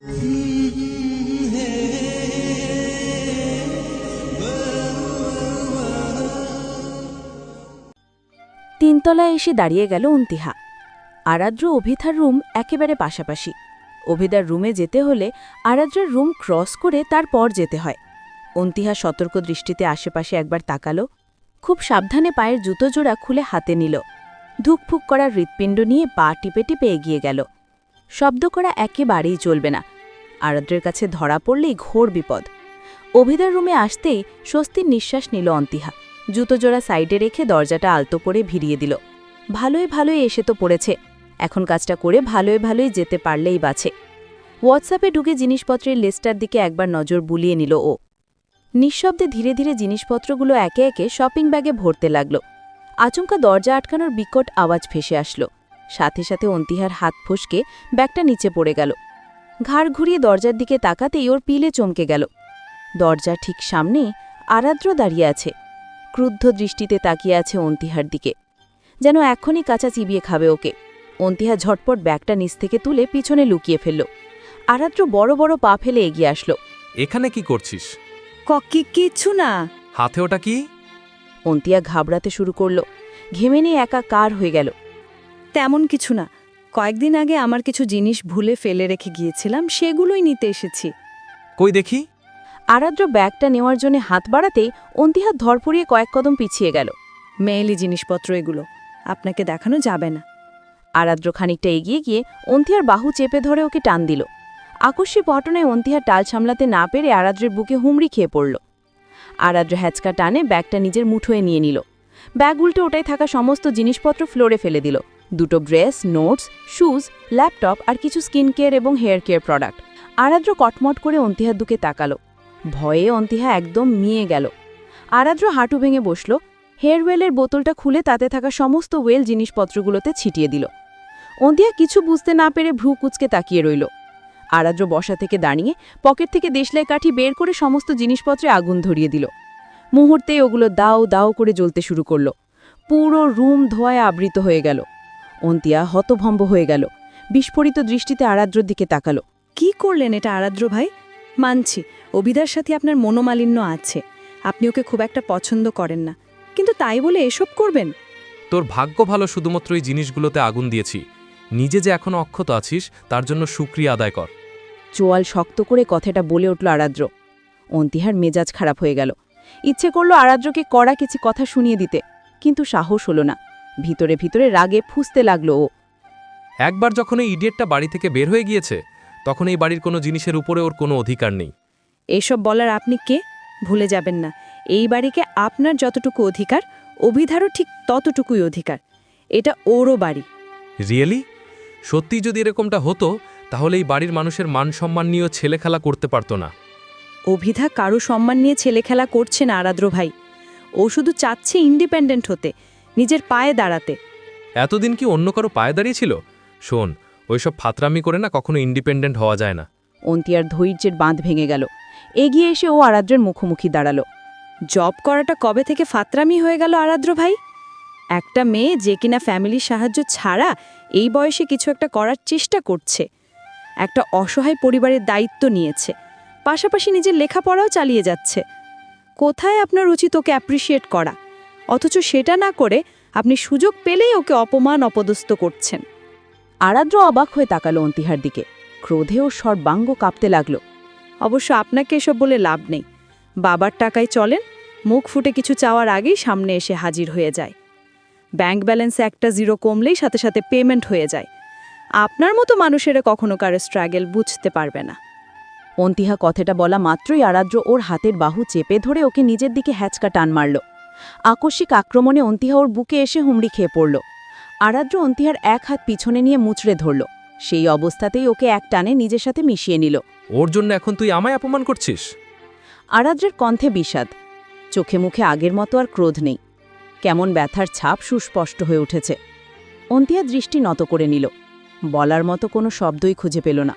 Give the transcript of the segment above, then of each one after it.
তিনতলায় এসে দাঁড়িয়ে গেল অন্তিহা। আরাদ্র অভিধার রুম একেবারে পাশাপাশি। অভিদার রুমে যেতে হলে আরাদ্রের রুম ক্রস করে তারপর যেতে হয়। অন্তিহা সতর্ক দৃষ্টিতে আশেপাশে একবার তাকালো, খুব সাবধানে পায়ের জুতো জোড়া খুলে হাতে নিল। ধুকফুক করার হৃৎপিণ্ড নিয়ে পা টিপে টিপে এগিয়ে গেল। শব্দ করা একেবারেই চলবে না, আরাদ্রের কাছে ধরা পড়লেই ঘোর বিপদ। অভিদার রুমে আসতেই স্বস্তির নিঃশ্বাস নিল অন্তিহা। জুতো জোড়া সাইডে রেখে দরজাটা আলতো করে ভিড়িয়ে দিল। ভালোই ভালোই এসে তো পড়েছে, এখন কাজটা করে ভালোই ভালোই যেতে পারলেই বাঁচে। হোয়াটসঅ্যাপে ঢুকে জিনিসপত্রের লিস্টটার দিকে একবার নজর বুলিয়ে নিল ও। নিঃশব্দে ধীরে ধীরে জিনিসপত্রগুলো একে একে শপিং ব্যাগে ভরতে লাগল। আচমকা দরজা আটকানোর বিকট আওয়াজ ভেসে আসলো। সাথে সাথে অন্তিহার হাত ফসকে ব্যাগটা নিচে পড়ে গেল। ঘাড় ঘুরিয়ে দরজার দিকে তাকাতেই ওর পিলে চমকে গেল। দরজার ঠিক সামনে আরাদ্র দাঁড়িয়ে আছে, ক্রুদ্ধ দৃষ্টিতে তাকিয়ে আছে অন্তিহার দিকে, যেন এখনই কাঁচা চিবিয়ে খাবে ওকে। অন্তিহা ঝটপট ব্যাগটা নিচ থেকে তুলে পিছনে লুকিয়ে ফেলল। আরাদ্র বড় বড় পা ফেলে এগিয়ে আসলো। এখানে কি করছিস? কিচ্ছু না। হাতে ওটা কি? অন্তিয়া ঘাবড়াতে শুরু করল। ঘেমে নিয়ে একাকার হয়ে গেল। তেমন কিছু না, কয়েকদিন আগে আমার কিছু জিনিস ভুলে ফেলে রেখে গিয়েছিলাম, সেগুলোই নিতে এসেছি। কই দেখি। আরাদ্র ব্যাগটা নেওয়ার জন্য হাত বাড়াতেই অন্তিহা ধরপড়িয়ে কয়েক কদম পিছিয়ে গেল। মেয়েলি জিনিসপত্র এগুলো, আপনাকে দেখানো যাবে না। আরাদ্র খানিকটা এগিয়ে গিয়ে অন্তিহার বাহু চেপে ধরে ওকে টান দিল। আকস্মিক ঘটনায় অন্তিহার টাল সামলাতে না পেরে আরাদ্রের বুকে হুমড়ি খেয়ে পড়ল। আরাদ্র হ্যাচকা টানে ব্যাগটা নিজের মুঠোয় নিয়ে নিল। ব্যাগ উল্টে ওটায় থাকা সমস্ত জিনিসপত্র ফ্লোরে ফেলে দিল। দুটো ড্রেস, নোটস, শুজ, ল্যাপটপ আর কিছু স্কিন কেয়ার এবং হেয়ার কেয়ার প্রোডাক্ট। আরাদ্র কটমট করে অন্তিহার দিকে তাকালো। ভয়ে অন্তিহা একদম মিয়ে গেল। আরাদ্র হাঁটু ভেঙে বসল। হেয়ারওয়েলের বোতলটা খুলে তাতে থাকা সমস্ত ওয়েল জিনিসপত্রগুলোতে ছিটিয়ে দিল। অন্তিহা কিছু বুঝতে না পেরে ভ্রু কুঁচকে তাকিয়ে রইল। আরাদ্র বসা থেকে দাঁড়িয়ে পকেট থেকে দেশলাই কাঠি বের করে সমস্ত জিনিসপত্রে আগুন ধরিয়ে দিল। মুহূর্তেই ওগুলো দাও দাও করে জ্বলতে শুরু করল। পুরো রুম ধোঁয়ায় আবৃত হয়ে গেল। অন্তিয়া হতভম্ব হয়ে গেল। বিস্ফোরিত দৃষ্টিতে আরাদ্রর দিকে তাকালো। কি করলেন এটা আরাদ্র ভাই? মানছি অভিদার সাথে আপনার মনোমালিন্য আছে, আপনি ওকে খুব একটা পছন্দ করেন না, কিন্তু তাই বলে এসব করবেন? তোর ভাগ্য ভালো, শুধুমাত্র এই জিনিসগুলোতে আগুন দিয়েছি। নিজে যে এখনো অক্ষত আছিস তার জন্য শুকরিয়া আদায় কর। চোয়াল শক্ত করে কথাটা বলে উঠল আরাদ্র। অন্তিহার মেজাজ খারাপ হয়ে গেল। ইচ্ছে করল আরাদ্রকে কড়া কিছু কথা শুনিয়ে দিতে, কিন্তু সাহস হলো না। ভিতরে ভিতরে রাগে ফুঁসতে লাগল ও। একবার যখন এই ইডিয়েটটা বাড়ি থেকে বের হয়ে গিয়েছে, তখন এই বাড়ির কোনো জিনিসের উপরে ওর কোনো অধিকার নেই। এসব বলার আপনি কে? ভুলে যাবেন না, এই বাড়িকে আপনার যতটুকু অধিকার, অভিধারও ঠিক ততটুকুই অধিকার। এটা ওরও বাড়ি। রিয়েলি? সত্যি যদি এরকমটা হতো, তাহলে এই বাড়ির মানুষের মান সম্মান নিয়েও ছেলেখেলা করতে পারতো না। অভিধা কারো সম্মান নিয়ে ছেলেখেলা করছে না আরাদ্র ভাই। ও শুধু চাচ্ছে ইন্ডিপেন্ডেন্ট হতে, নিজের পায়ে দাঁড়াতে। এতদিন কি অন্য কারো পায়ে দাঁড়িয়েছিল? শোন, ওইসব ফাতরামি করে না কখনো ইন্ডিপেন্ডেন্ট হওয়া যায় না। অন্তিয়ার ধৈর্যের বাঁধ ভেঙে গেল। এগিয়ে এসে ও আরাদ্রের মুখোমুখি দাঁড়ালো। জব করাটা কবে থেকে ফাতরামি হয়ে গেল আরাদ্র ভাই? একটা মেয়ে যে কিনা ফ্যামিলির সাহায্য ছাড়া এই বয়সে কিছু একটা করার চেষ্টা করছে, একটা অসহায় পরিবারের দায়িত্ব নিয়েছে, পাশাপাশি নিজের লেখাপড়াও চালিয়ে যাচ্ছে। কোথায় আপনার উচিত ওকে অ্যাপ্রিসিয়েট করা, অথচ সেটা না করে আপনি সুযোগ পেলেই ওকে অপমান অপদস্থ করছেন। আরাদ্র অবাক হয়ে তাকালো অন্তিহার দিকে। ক্রোধে ও সর্বাঙ্গ কাঁপতে লাগল। অবশ্য আপনাকে এসব বলে লাভ নেই। বাবার টাকায় চলেন, মুখ ফুটে কিছু চাওয়ার আগেই সামনে এসে হাজির হয়ে যায়। ব্যাংক ব্যালেন্সে একটা জিরো কমলেই সাথে সাথে পেমেন্ট হয়ে যায়। আপনার মতো মানুষেরা কখনো কারো স্ট্রাগল বুঝতে পারবে না। অন্তিহা কথাটা বলা মাত্রই আরাদ্র ওর হাতের বাহু চেপে ধরে ওকে নিজের দিকে হ্যাচকা টান মারল। আকস্মিক আক্রমণে অন্তিহা ওর বুকে এসে হুমড়ি খেয়ে পড়ল। আরাদ্র অন্তিহার এক হাত পিছনে নিয়ে মুচড়ে ধরল। সেই অবস্থাতেই ওকে এক টানে নিজের সাথে মিশিয়ে নিল। ওর জন্য এখন তুই আমায় অপমান করছিস? আরাদ্রের কণ্ঠে বিষাদ, চোখে মুখে আগের মতো আর ক্রোধ নেই। কেমন ব্যথার ছাপ সুস্পষ্ট হয়ে উঠেছে। অন্তিয়া দৃষ্টি নত করে নিল। বলার মতো কোনো শব্দই খুঁজে পেল না।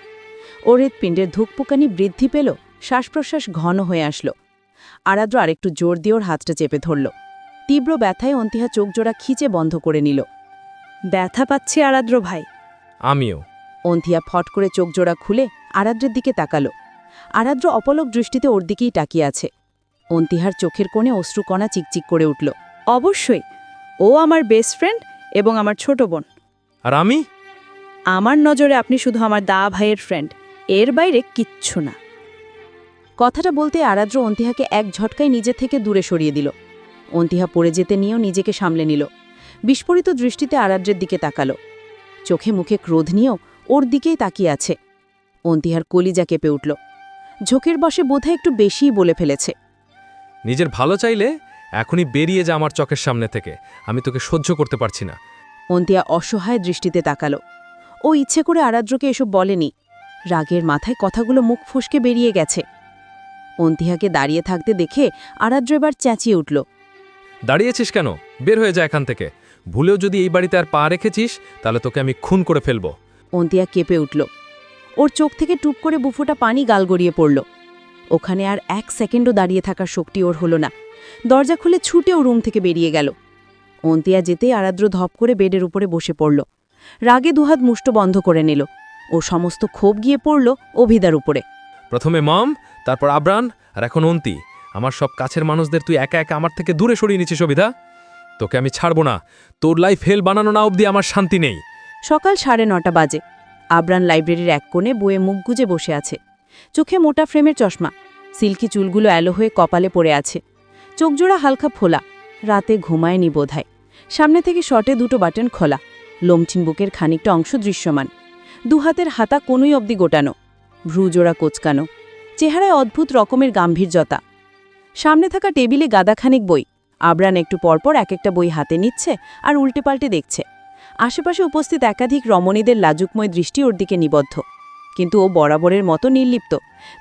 ওর হৃৎপিণ্ডের ধুকপুকানি বৃদ্ধি পেল, শ্বাস প্রশ্বাস ঘন হয়ে আসলো। আরাদ্র আরেকটু জোর দিয়ে ওর হাতটা চেপে ধরল। তীব্র ব্যথায় অন্তিহা চোখজোড়া খিচে বন্ধ করে নিল। ব্যথা পাচ্ছি আরাদ্র ভাই। আমিও। অন্তিয়া ফট করে চোখজোড়া খুলে আরাদ্রের দিকে তাকালো। আরাদ্র অপলক দৃষ্টিতে ওর দিকেই তাকিয়ে আছে। অন্তিহার চোখের কোণে অশ্রুকণা চিকচিক করে উঠল। অবশ্যই, ও আমার বেস্ট ফ্রেন্ড এবং আমার ছোট বোন। আর আমি? আমার নজরে আপনি শুধু আমার দা ভাইয়ের ফ্রেন্ড, এর বাইরে কিচ্ছু না। কথাটা বলতে আরাদ্র অন্তিহাকে এক ঝটকায় নিজে থেকে দূরে সরিয়ে দিল। অন্তিহা পড়ে যেতে নিয়েও নিজেকে সামলে নিল। বিস্ফোরিত দৃষ্টিতে আরাদ্রের দিকে তাকালো। চোখে মুখে ক্রোধ নিয়েও ওর দিকেই তাকিয়ে আছে। অন্তিহার কলিজা কেঁপে উঠল। ঝোঁকের বসে বোধহয় একটু বেশিই বলে ফেলেছে। নিজের ভালো চাইলে এখনই বেরিয়ে যা আমার চোখের সামনে থেকে, আমি তোকে সহ্য করতে পারছি না। অন্তিয়া অসহায় দৃষ্টিতে তাকালো। ও ইচ্ছে করে আরাদ্রকে এসব বলেনি, রাগের মাথায় কথাগুলো মুখ ফসকে বেরিয়ে গেছে। অন্তিহাকে দাঁড়িয়ে থাকতে দেখে আরাদ্র এবার চেঁচিয়ে উঠল। দাঁড়িয়েছিস কেন? বের হয়ে যা এখান থেকে। ভুলেও যদি এই বাড়িতে আর পা রেখেছিস তাহলে তোকে আমি খুন করে ফেলবো। অন্তিয়া কেঁপে উঠল। ওর চোখ থেকে টুপ করে বুফোটা পানি গাল গড়িয়ে পড়ল। ওখানে আর এক সেকেন্ডও দাঁড়িয়ে থাকার শক্তি ওর হলো না। দরজা খুলে ছুটেও রুম থেকে বেরিয়ে গেল। অন্তিয়া যেতেই আরাদ্র ধপ করে বেডের উপরে বসে পড়ল। রাগে দুহাত মুষ্ট বন্ধ করে নিল। ও সমস্ত ক্ষোভ গিয়ে পড়ল অভিদার উপরে। প্রথমে মম, তারপর আব্রান, আর এখন অন্তি। আমার সব কাছের মানুষদের তুই একা একা আমার থেকে দূরে সরিয়ে নিচ্ছিস অভিদা। তোকে আমি ছাড়বো না। তোর লাইফ হেল বানানো না অবধি আমার শান্তি নেই। সকাল 9:30 বাজে। আব্রান লাইব্রেরির এক কোণে বইয়ে মুখ গুজে বসে আছে। চোখে মোটা ফ্রেমের চশমা, সিল্কি চুলগুলো এলো হয়ে কপালে পড়ে আছে। চোখজোড়া হালকা ফোলা, রাতে ঘুমায়নি বোধহয়। সামনে থেকে শর্টে দুটো বাটন খোলা, লোমচিন বুকের খানিকটা অংশ দৃশ্যমান। দুহাতের হাতা কোনোই অবধি গোটানো, ভ্রুজোড়া কোচকানো, চেহারায় অদ্ভুত রকমের গাম্ভীর্যতা। সামনে থাকা টেবিলে গাদাখানিক বই। আব্রান একটু পরপর এক একটা বই হাতে নিচ্ছে আর উল্টে পাল্টে দেখছে। আশেপাশে উপস্থিত একাধিক রমণীদের লাজুকময় দৃষ্টি ওর দিকে নিবদ্ধ, কিন্তু ও বরাবরের মতো নির্লিপ্ত,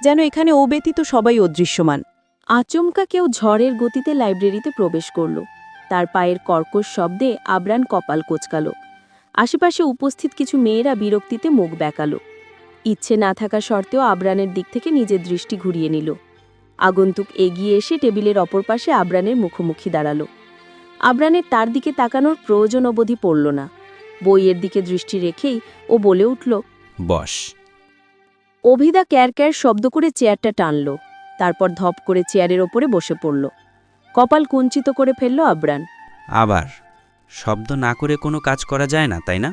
যেন এখানে ও ব্যতীত সবাই অদৃশ্যমান। আচমকা কেউ ঝড়ের গতিতে লাইব্রেরিতে প্রবেশ করল। তার পায়ের কর্কশ শব্দে আব্রান কপাল কোঁচকাল। আশেপাশে উপস্থিত কিছু মেয়েরা বিরক্তিতে মুখ বেঁকালো। ইচ্ছে না থাকা সত্ত্বেও আব্রানের দিক থেকে নিজের দৃষ্টি ঘুরিয়ে নিল। আগন্তুক এগিয়ে এসে টেবিলের অপর পাশে আব্রানের মুখোমুখি দাঁড়াল। আব্রানের তার দিকে তাকানোর প্রয়োজন অবধি পড়ল না। বইয়ের দিকে দৃষ্টি রেখেই ও বলে উঠল, বস। অভিদা ক্যার ক্যার শব্দ করে চেয়ারটা টানল। তারপর ধপ করে চেয়ারের ওপরে বসে পড়ল। কপাল কুঞ্চিত করে ফেলল আব্রান। আবার শব্দ না করে কোনো কাজ করা যায় না, তাই না?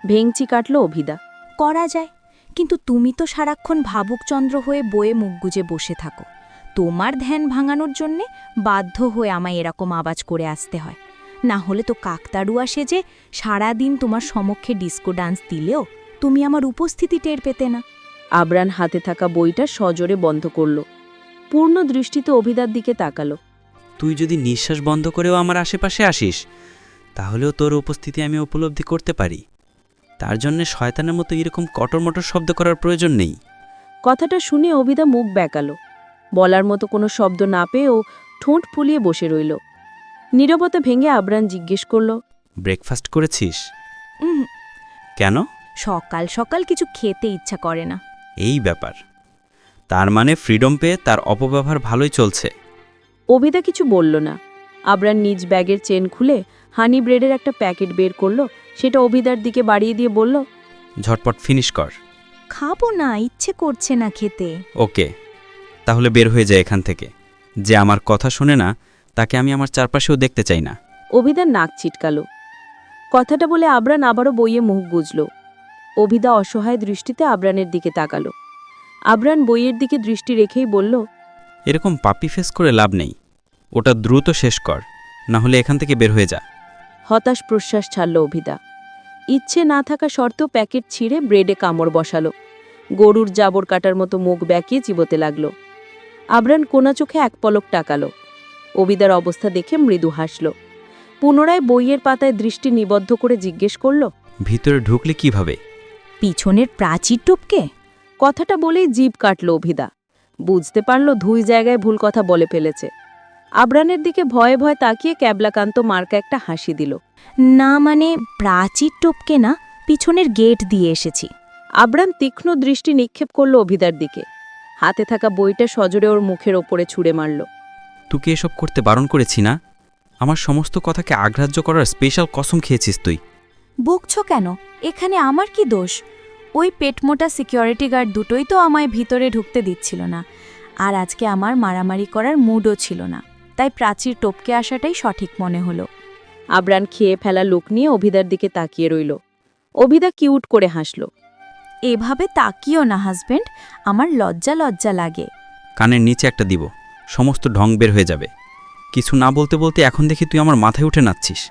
ভেংচি কাটল অভিদা। করা যায়, কিন্তু তুমি তো সারাক্ষণ ভাবুকচন্দ্র হয়ে বয়ে মুখ গুজে বসে থাকো। তোমার ধ্যান ভাঙানোর জন্যে বাধ্য হয়ে আমায় এরকম আওয়াজ করে আসতে হয়। না হলে তো কাকতাড়ুয়া সেজে সারাদিন তোমার সমক্ষে ডিস্কো ডান্স দিলেও তুমি আমার উপস্থিতি টের পেতে না। আব্রান হাতে থাকা বইটা সজোরে বন্ধ করল। পূর্ণ দৃষ্টিতে অভিদার দিকে তাকালো। তুই যদি নিঃশ্বাস বন্ধ করেও আমার আশেপাশে আসিস, তাহলেও তোর উপস্থিতি আমি উপলব্ধি করতে পারি। তার জন্যে শয়তানের মতো এরকম কটরমটর শব্দ করার প্রয়োজন নেই। কথাটা শুনে অভিদা মুখ বেঁকালো। বলার মতো কোনো শব্দ না পেয়েও ঠোঁট ফুলিয়ে বসে রইল। নীরবতা ভেঙে আব্রান জিজ্ঞেস করল, ব্রেকফাস্ট করেছিস? উম, কেন? সকাল সকাল কিছু খেতে ইচ্ছা করে না। এই ব্যাপার। তার মানে ফ্রিডম পেয়ে তার অপব্যবহার ভালোই চলছে। অভিদা কিছু বলল না। আব্রান নিজ ব্যাগের চেন খুলে হানি ব্রেডের একটা প্যাকেট বের করল। সেটা অভিদার দিকে বাড়িয়ে দিয়ে বলল, ঝটপট ফিনিশ কর। খাবো না, ইচ্ছে করছে না খেতে। ওকে, তাহলে বের হয়ে যায় এখান থেকে। যে আমার কথা শোনে না তাকে আমি আমার চারপাশেও দেখতে চাই না। অভিদার নাক ছিটকালো। কথাটা বলে আব্রান আবারও বইয়ে মুখ গুজল। অভিদা অসহায় দৃষ্টিতে আব্রানের দিকে তাকালো। আব্রান বইয়ের দিকে দৃষ্টি রেখেই বলল, এরকম পাপি ফেস করে লাভ নেই। ওটা দ্রুত শেষ কর, না হলে এখান থেকে বের হয়ে যা। হতাশ প্রশ্বাস ছাড়ল অভিদা। ইচ্ছে না থাকা সত্ত্বেও প্যাকেট ছিঁড়ে ব্রেডে কামড় বসালো। গরুর জাবর কাটার মতো মুখ বেঁকিয়ে চিবোতে লাগল। আব্রান কোনা চোখে এক পলক তাকালো। অভিদার অবস্থা দেখে মৃদু হাসল। পুনরায় বইয়ের পাতায় দৃষ্টি নিবদ্ধ করে জিজ্ঞেস করল, ভিতরে ঢুকলে কিভাবে? পিছনের প্রাচীর টপকে। কথাটা বলেই জিভ কাটল অভিদা। বুঝতে পারল দুই জায়গায় ভুল কথা বলে ফেলেছে। আব্রানের দিকে ভয়ে ভয়ে তাকিয়ে ক্যাবলাকান্ত মার্কা একটা হাসি দিল। না মানে প্রাচীর টপকে না, পিছনের গেট দিয়ে এসেছি। আব্রান তীক্ষ্ণ দৃষ্টি নিক্ষেপ করল অভিদার দিকে। হাতে থাকা বইটা সজোরে ওর মুখের ওপরে ছুঁড়ে মারল। তোকে এসব করতে বারণ করেছি না? আমার সমস্ত কথাকে আগ্রাহ্য করার স্পেশাল কসম খেয়েছিস তুই। বকছ কেন? এখানে আমার কি দোষ? ওই পেটমোটা সিকিউরিটি গার্ড দুটোই তো আমায় ভিতরে ঢুকতে দিচ্ছিল না, আর আজকে আমার মারামারি করার মুডও ছিল না, তাই প্রাচীর টপকে আসাটাই সঠিক মনে হলো। আবরান খেয়ে ফেলা লোক নিয়ে অভিদার দিকে তাকিয়ে রইল। অভিদা কিউট করে হাসল। এভাবে তাকিও না হাজবেন্ড, আমার লজ্জা লজ্জা লাগে। কানের নিচে একটা দিব, সমস্ত ঢং বের হয়ে যাবে। কিছু না বলতে বলতে এখন দেখি তুই আমার মাথায় উঠে নাচছিস।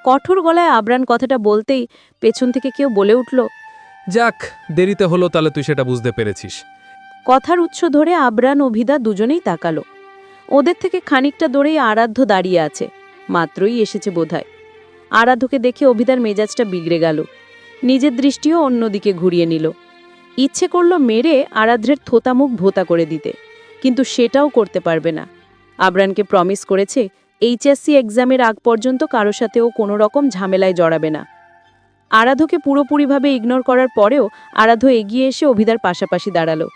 কঠোর গলায় আবরান কথাটা বলতেই পেছন থেকে কেউ বলে উঠল। যাক, দেরিতে হলো, তাহলে তুই সেটা বুঝতে পেরেছিস। কথার উৎস ধরে আবরান অভিদা দুজনেই তাকালো। ওদের থেকে খানিকটা দূরেই আরাধ্য দাঁড়িয়ে আছে, মাত্রই এসেছে বোধহয়। আরাধ্যকে দেখে অভিদার মেজাজটা বিগড়ে গেল, নিজের দৃষ্টিও অন্যদিকে ঘুরিয়ে নিল। ইচ্ছে করল মেরে আরাধ্যের থোতা মুখ ভোতা করে দিতে, কিন্তু সেটাও করতে পারবে না। আবরানকে প্রমিস করেছে এইচএসসি এক্সামের আগ পর্যন্ত কারো সাথে ও কোনো রকম ঝামেলায় জড়াবে না। আরাধ্যকে পুরোপুরিভাবে ইগনোর করার পরেও আরাধ্য এগিয়ে এসে অভিদার পাশাপাশি দাঁড়ালো।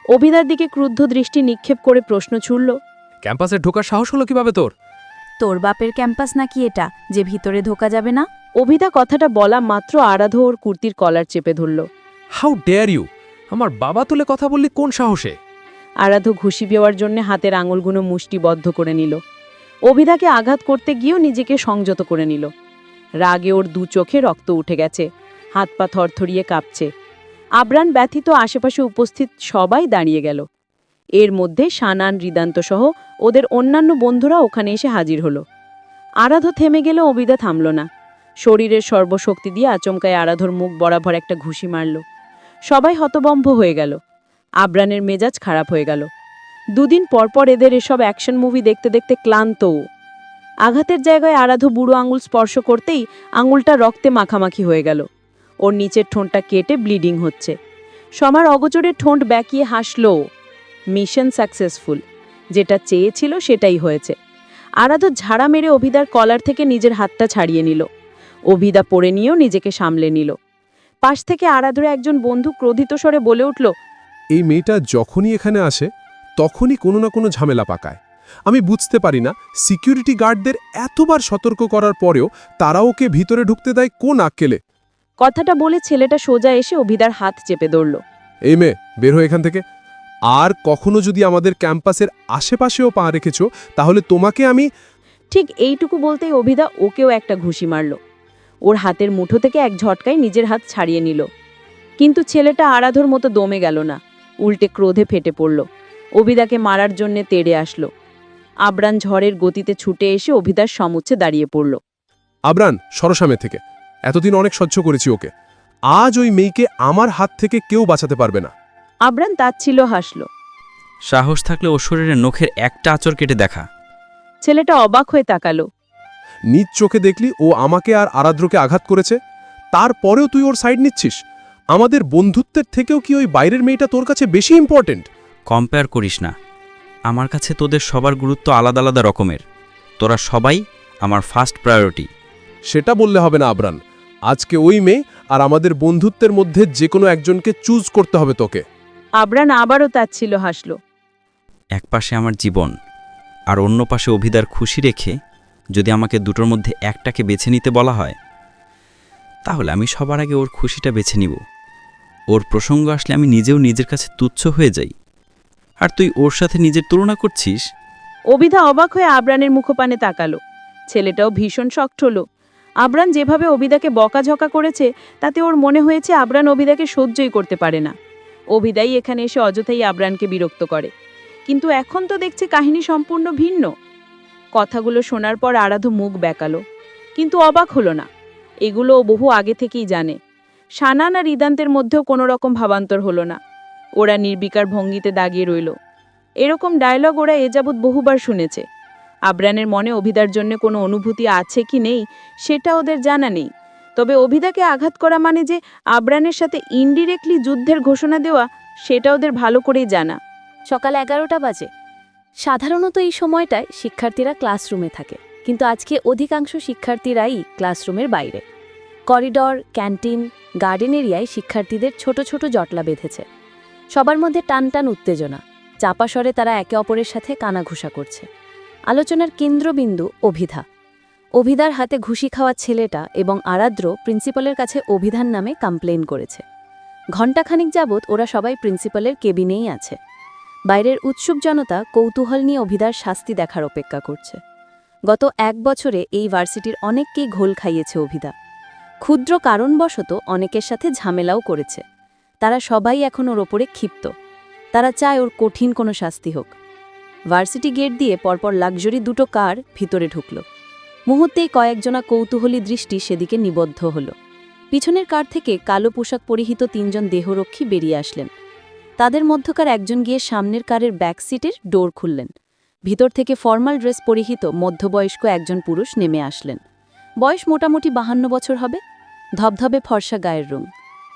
অভিদার দিকে ক্রুদ্ধ দৃষ্টি নিক্ষেপ করে প্রশ্ন ছুড়ল। ক্যাম্পাসে ঢোকার সাহস হলো কিভাবে তোর? তোর বাপের ক্যাম্পাস নাকি এটা যে ভিতরে ঢোকা যাবে না? অভিদা কথাটা বলা মাত্র আরাধ্য ওর কুর্তির কলার চেপে ধরল। How dare you! আমার বাবা তুলে কথা বললি কোন সাহসে? আরাধ্য ঘুষি দেওয়ার জন্য হাতের আঙুলগুলো মুষ্টিবদ্ধ করে নিল। অভিদাকে আঘাত করতে গিয়েও নিজেকে সংযত করে নিল। রাগে ওর দু চোখে রক্ত উঠে গেছে, হাত পা থরথরিয়ে কাঁপছে। আবরান ব্যথিত আশেপাশে উপস্থিত সবাই দাঁড়িয়ে গেল। এর মধ্যে সানান, হৃদান্ত সহ ওদের অন্যান্য বন্ধুরা ওখানে এসে হাজির হলো। আরাধ্য থেমে গেলেও অভিদা থামল না। শরীরের সর্বশক্তি দিয়ে আচমকায় আরাধ্যর মুখ বরাবর একটা ঘুষি মারল। সবাই হতবম্ব হয়ে গেল। আবরানের মেজাজ খারাপ হয়ে গেল। দুদিন পরপর এদের এসব অ্যাকশন মুভি দেখতে দেখতে ক্লান্তও। আঘাতের জায়গায় আরাধ্য বুড়ো আঙুল স্পর্শ করতেই আঙুলটা রক্তে মাখামাখি হয়ে গেল। ওর নিচের ঠোঁটটা কেটে ব্লিডিং হচ্ছে। সবার অগোচরে ঠোঁট ব্যাকিয়ে হাসলো। মিশন সাকসেসফুল, যেটা চেয়েছিল সেটাই হয়েছে। আরাধ্য ঝাড়া মেরে অভিদার কলার থেকে নিজের হাতটা ছাড়িয়ে নিল। অভিদা পড়ে নিয়েও নিজেকে সামলে নিল। পাশ থেকে আরাধ্যর একজন বন্ধু ক্রোধিত স্বরে বলে উঠল, এই মেয়েটা যখনই এখানে আসে তখনই কোনো না কোনো ঝামেলা পাকায়। আমি বুঝতে পারি না, সিকিউরিটি গার্ডদের এতবার সতর্ক করার পরেও তারা ওকে ভিতরে ঢুকতে দেয় কোন আক্কেলে? কথাটা বলে ছেলেটা সোজা এসে অভিদার হাত চেপে ধরল। এই মেয়ে, বের হয়ে এখান থেকে। আর কখনো যদি আমাদের ক্যাম্পাসের আশেপাশেও পা রেখেছো তাহলে তোমাকে আমি... ঠিক এইটুকু বলতেই অভিদা ওকেও একটা ঘুষি মারল। ওর হাতের মুঠো থেকে এক ঝটকায় নিজের হাত ছাড়িয়ে নিল। কিন্তু ছেলেটা আরাধ্যর মতো দমে গেল না, উল্টে ক্রোধে ফেটে পড়ল। অভিদাকে মারার জন্যে তেড়ে আসলো। আবরান ঝড়ের গতিতে ছুটে এসে অভিদার সমুচ্ছে দাঁড়িয়ে পড়ল। আবরান, সরসামে থেকে। এতদিন অনেক সহ্য করেছি ওকে। আজ ওই মেয়েকে আমার হাত থেকে কেউ বাঁচাতে পারবে না। আবরান তাচ্ছিল হাসল। সাহস থাকলে ওর শরীরে নখের একটা আঁচড় কেটে দেখা। ছেলেটা অবাক হয়ে তাকালো। নিজ চোখে দেখলি ও আমাকে আর আরাদ্রকে আঘাত করেছে, তারপরেও তুই ওর সাইড নিচ্ছিস? আমাদের বন্ধুত্বের থেকেও কি ওই বাইরের মেয়েটা তোর কাছে বেশি ইম্পর্টেন্ট? কম্পেয়ার করিস না। আমার কাছে তোদের সবার গুরুত্ব আলাদা আলাদা রকমের। তোরা সবাই আমার ফার্স্ট প্রায়োরিটি। সেটা বললে হবে না আবরান। আজকে ওই মেয়ে আর আমাদের বন্ধুত্বের মধ্যে যে কোনো একজনকে চুজ করতে হবে তোকে। আবরান আবারও তাচ্ছিল হাসল। এক পাশে আমার জীবন আর অন্য পাশে অভিদার খুশি রেখে যদি আমাকে দুটোর মধ্যে একটাকে বেছে নিতে বলা হয়, তাহলে আমি সবার আগে ওর খুশিটা বেছে নিব। ওর প্রসঙ্গ আসলে আমি নিজেও নিজের কাছে তুচ্ছ হয়ে যাই, আর তুই ওর সাথে নিজের তুলনা করছিস। অভিদা অবাক হয়ে আবরানের মুখপানে তাকালো। ছেলেটাও ভীষণ শক্ট হলো। আবরান যেভাবে অভিদাকে বকাঝকা করেছে তাতে ওর মনে হয়েছে আবরান অভিদাকে সহ্যই করতে পারে না। অভিদাই এখানে এসে অযথাই আবরানকে বিরক্ত করে। কিন্তু এখন তো দেখছে কাহিনী সম্পূর্ণ ভিন্ন। কথাগুলো শোনার পর আরাধ্য মুখ বেঁকালো, কিন্তু অবাক হলো না। এগুলো ও বহু আগে থেকেই জানে। সানান আর হৃদান্তের মধ্যেও কোনো রকম ভাবান্তর হলো না। ওরা নির্বিকার ভঙ্গিতে দাগিয়ে রইল। এরকম ডায়লগ ওরা এ যাবৎ বহুবার শুনেছে। আবরানের মনে অভিদার জন্য কোনো অনুভূতি আছে কি নেই সেটা ওদের জানা নেই। তবে অভিদাকে আঘাত করা মানে যে আবরানের সাথে ইনডিরেক্টলি যুদ্ধের ঘোষণা দেওয়া, সেটা ওদের ভালো করেই জানা। সকাল 11টা বাজে। সাধারণত এই সময়টায় শিক্ষার্থীরা ক্লাসরুমে থাকে, কিন্তু আজকে অধিকাংশ শিক্ষার্থীরাই ক্লাসরুমের বাইরে। করিডর, ক্যান্টিন, গার্ডেন এরিয়ায় শিক্ষার্থীদের ছোট ছোট জটলা বেঁধেছে। সবার মধ্যে টানটান উত্তেজনা। চাপা স্বরে তারা একে অপরের সাথে কানাঘুষা করছে। আলোচনার কেন্দ্রবিন্দু অভিধা। অভিধার হাতে ঘুষি খাওয়া ছেলেটা এবং আরাদ্র প্রিন্সিপালের কাছে অভিধান নামে কমপ্লেন করেছে। ঘণ্টাখানিক যাবৎ ওরা সবাই প্রিন্সিপালের কেবিনেই আছে। বাইরের উৎসুক জনতা কৌতূহল নিয়ে অভিধার শাস্তি দেখার অপেক্ষা করছে। গত 1 বছরে এই ভার্সিটির অনেককেই ঘোল খাইয়েছে অভিধা। ক্ষুদ্র কারণবশত অনেকের সাথে ঝামেলাও করেছে। তারা সবাই এখন ওর ওপরে ক্ষিপ্ত। তারা চায় ওর কঠিন কোনো শাস্তি হোক। ভার্সিটি গেট দিয়ে পরপর লাক্সারি 2টো কার ভিতরে ঢুকল। মুহূর্তেই কয়েকজনা কৌতূহলী দৃষ্টি সেদিকে নিবদ্ধ হল। পিছনের কার থেকে কালো পোশাক পরিহিত 3 জন দেহরক্ষী বেরিয়ে আসলেন। তাদের মধ্যকার একজন গিয়ে সামনের কারের ব্যাক সিটের ডোর খুললেন। ভিতর থেকে ফর্মাল ড্রেস পরিহিত মধ্যবয়স্ক একজন পুরুষ নেমে আসলেন। বয়স মোটামুটি 52 বছর হবে। ধবধবে ফর্সা গায়ের রং,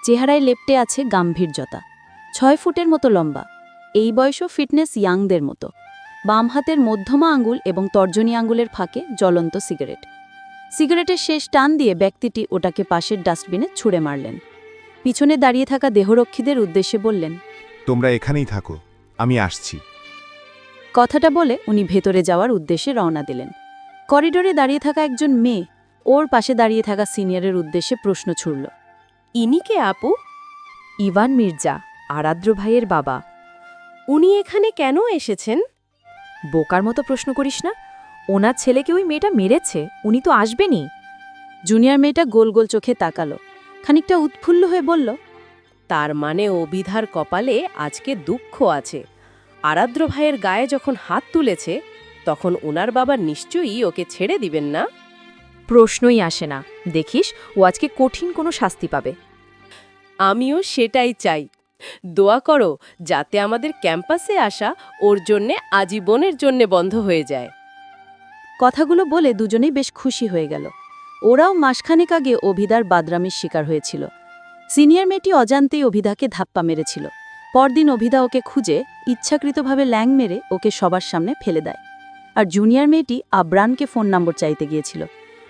চেহারায় লেপ্টে আছে গাম্ভীর্যতা। 6 ফুটের মতো লম্বা। এই বয়সও ফিটনেস ইয়াংদের মতো। বাম হাতের মধ্যমা আঙ্গুল এবং তর্জনী আঙ্গুলের ফাঁকে জ্বলন্ত সিগারেট। সিগারেটের শেষ টান দিয়ে ব্যক্তিটি ওটাকে পাশের ডাস্টবিনে ছুঁড়ে মারলেন। পিছনে দাঁড়িয়ে থাকা দেহরক্ষীদের উদ্দেশ্যে বললেন, তোমরা এখানেই থাকো, আমি আসছি। কথাটা বলে উনি ভেতরে যাওয়ার উদ্দেশ্যে রওনা দিলেন। করিডোরে দাঁড়িয়ে থাকা একজন মেয়ে ওর পাশে দাঁড়িয়ে থাকা সিনিয়রের উদ্দেশ্যে প্রশ্ন ছুড়ল। ইনি কে আপু? ইভান মির্জা, আরাদ্র ভাইয়ের বাবা। উনি এখানে কেন এসেছেন? বোকার মতো প্রশ্ন করিস না। ওনার ছেলেকে ওই মেয়েটা মেরেছে, উনি তো আসবেনই। জুনিয়র মেয়েটা গোল গোল চোখে তাকালো, খানিকটা উৎফুল্ল হয়ে বলল, তার মানে অভিধার কপালে আজকে দুঃখ আছে। আরাদ্র ভাইয়ের গায়ে যখন হাত তুলেছে তখন ওনার বাবা নিশ্চয়ই ওকে ছেড়ে দিবেন না। প্রশ্নই আসে না। দেখিস ও আজকে কঠিন কোনো শাস্তি পাবে। আমিও সেটাই চাই। দোয়া করো যাতে আমাদের ক্যাম্পাসে আসা ওর জন্যে আজীবনের জন্যে বন্ধ হয়ে যায়। কথাগুলো বলে দুজনেই বেশ খুশি হয়ে গেল। ওরাও মাসখানেক আগে অভিধার বাদরামির শিকার হয়েছিল। সিনিয়র মেয়েটি অজান্তেই অভিধাকে ধাপ্পা মেরেছিল। পরদিন অভিধা ওকে খুঁজে ইচ্ছাকৃতভাবে ল্যাং মেরে ওকে সবার সামনে ফেলে দেয়। আর জুনিয়র মেয়েটি আব্রানকে ফোন নম্বর চাইতে গিয়েছিল,